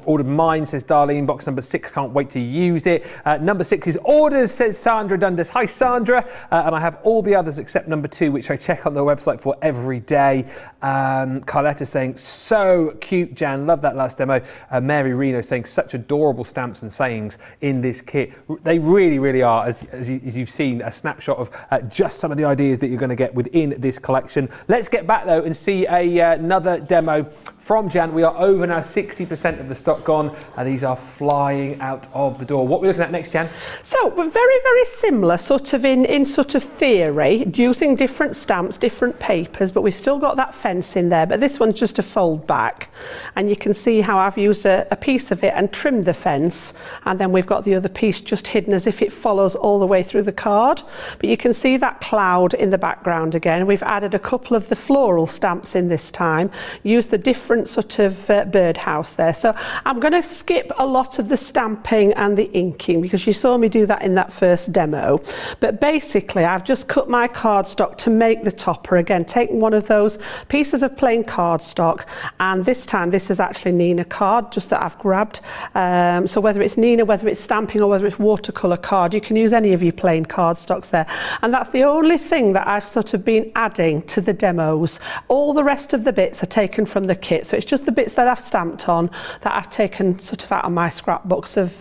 ordered mine, says Darlene. Box number 6, can't wait to use it. Number 6 is orders, says Sandra Dundas. Hi, Sandra. And I have all the others except number 2, which I check on the website for every day. Carletta saying, so cute, Jan. Love that last demo. Mary Reno saying, such adorable stamps and sayings in this kit. They really, really are, as you've seen, a snapshot of just some of the ideas that you're going to get within this collection. Let's get back though and see another demo from Jan. We are over now, 60% of the stock gone, and these are flying out of the door. What are we looking at next, Jan? So we're very, very similar sort of in sort of theory, using different stamps, different papers, but we've still got that fence in there, but this one's just a fold back, and you can see how I've used a piece of it and trimmed the fence, and then we've got the other piece just hidden as if it follows all the way through the card. But you can see that cloud in the background again. We've added a couple of the floral stamps in this time, used the different sort of birdhouse there. So I'm going to skip a lot of the stamping and the inking because you saw me do that in that first demo. But basically I've just cut my cardstock to make the topper. Again, taking one of those pieces of plain cardstock, and this time this is actually Nina card just that I've grabbed. So whether it's Nina, whether it's stamping or whether it's watercolour card, you can use any of your plain cardstocks there. And that's the only thing that I've sort of been adding to the demos. All the rest of the bits are taken from the kit. So it's just the bits that I've stamped on that I've taken sort of out of my scrapbooks of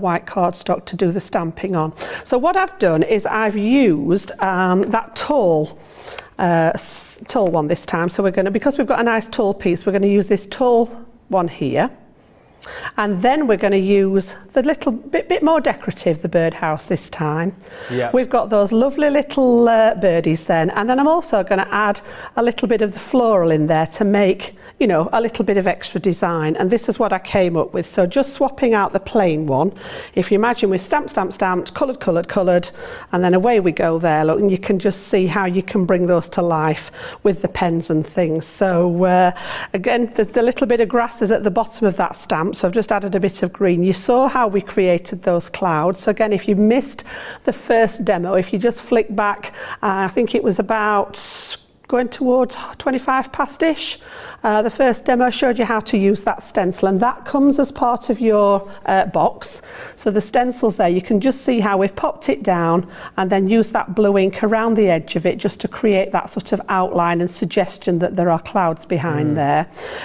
white cardstock to do the stamping on. So what I've done is I've used that tall one this time. So we're going to, because we've got a nice tall piece, we're going to use this tall one here. And then we're going to use the little bit more decorative, the birdhouse this time. Yeah. We've got those lovely little birdies then, and then I'm also going to add a little bit of the floral in there to make, you know, a little bit of extra design. And this is what I came up with. So just swapping out the plain one. If you imagine we're stamped, coloured, and then away we go there. Look, and you can just see how you can bring those to life with the pens and things. So again, the little bit of grass is at the bottom of that stamp. So I've just added a bit of green. You saw how we created those clouds. So again, if you missed the first demo, if you just flick back, I think it was about going towards 25 past-ish. The first demo showed you how to use that stencil, and that comes as part of your box. So the stencil's there, you can just see how we've popped it down and then use that blue ink around the edge of it just to create that sort of outline and suggestion that there are clouds behind there.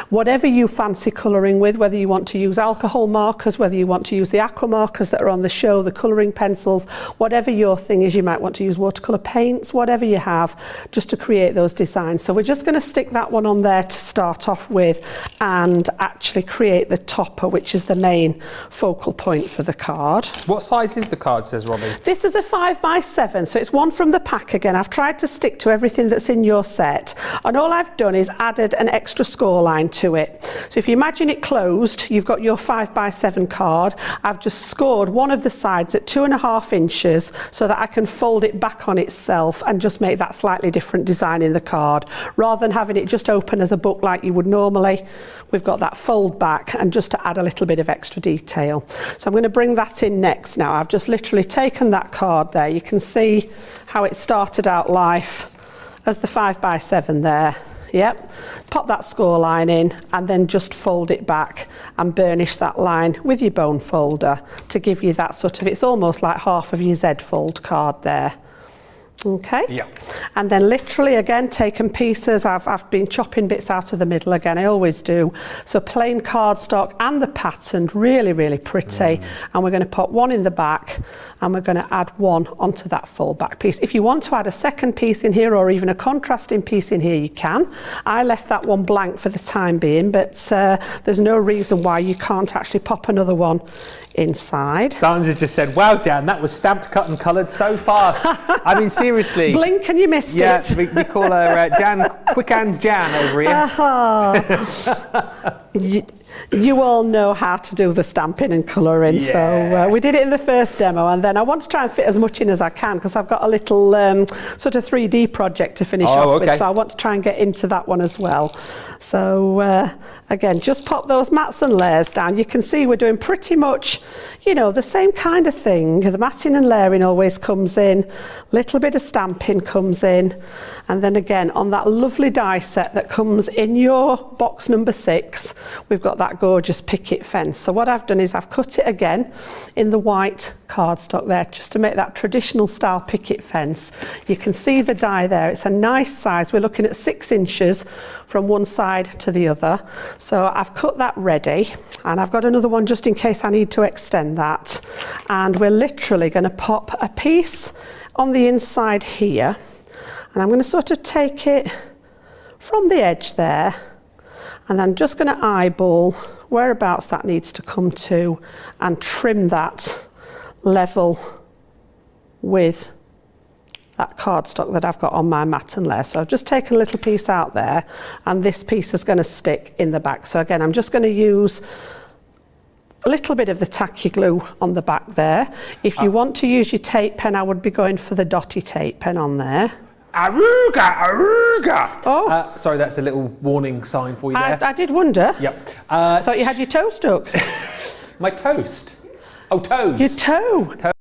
Whatever you fancy colouring with, whether you want to use alcohol markers, whether you want to use the aqua markers that are on the show, the colouring pencils, whatever your thing is, you might want to use watercolour paints, whatever you have, just to create those designs. So we're just going to stick that one on there to start off with and actually create the topper, which is the main focal point for the card. What size is the card, says Robbie? This is a 5x7, so it's one from the pack again. I've tried to stick to everything that's in your set, and all I've done is added an extra score line to it. So if you imagine it closed, you've got your 5x7 card. I've just scored one of the sides at 2.5 inches so that I can fold it back on itself and just make that slightly different design in the card. Rather than having it just open as a book like you would normally, we've got that fold back, and just to add a little bit of extra detail. So I'm going to bring that in next now. I've just literally taken that card there. You can see how it started out life as the 5x7 there. Yep, pop that score line in and then just fold it back and burnish that line with your bone folder to give you that sort of, it's almost like half of your Z fold card there. Okay, yeah. And then literally again taking pieces, I've been chopping bits out of the middle again, I always do. So plain cardstock and the patterned, really, really pretty. And we're going to pop one in the back and we're going to add one onto that fold back piece. If you want to add a second piece in here or even a contrasting piece in here, you can. I left that one blank for the time being, but there's no reason why you can't actually pop another one inside. Sandra just said, wow, Jan, that was stamped, cut and coloured so fast. I mean, seriously. Blink and you missed it. Yeah, we call her Jan, Quick Hands Jan over here. You all know how to do the stamping and colouring, so we did it in the first demo, and then I want to try and fit as much in as I can because I've got a little sort of 3D project to finish off with, so I want to try and get into that one as well. So again, just pop those mats and layers down. You can see we're doing pretty much, you know, the same kind of thing. The matting and layering always comes in, little bit of stamping comes in, and then again on that lovely die set that comes in your box number 6, we've got that gorgeous picket fence. So what I've done is I've cut it again in the white cardstock there just to make that traditional style picket fence. You can see the die there, it's a nice size. We're looking at 6 inches from one side to the other. So I've cut that ready, and I've got another one just in case I need to extend that. And we're literally going to pop a piece on the inside here, and I'm going to sort of take it from the edge there, and I'm just going to eyeball whereabouts that needs to come to and trim that level with that cardstock that I've got on my mat and layer. So I've just taken a little piece out there, and this piece is going to stick in the back. So again, I'm just going to use a little bit of the tacky glue on the back there. If you want to use your tape pen, I would be going for the dotty tape pen on there. Aruga, aruga. Oh. Sorry, that's a little warning sign for you there. I did wonder. Yep. I thought you had your toe stuck. My toast. Oh, toes. Your toe.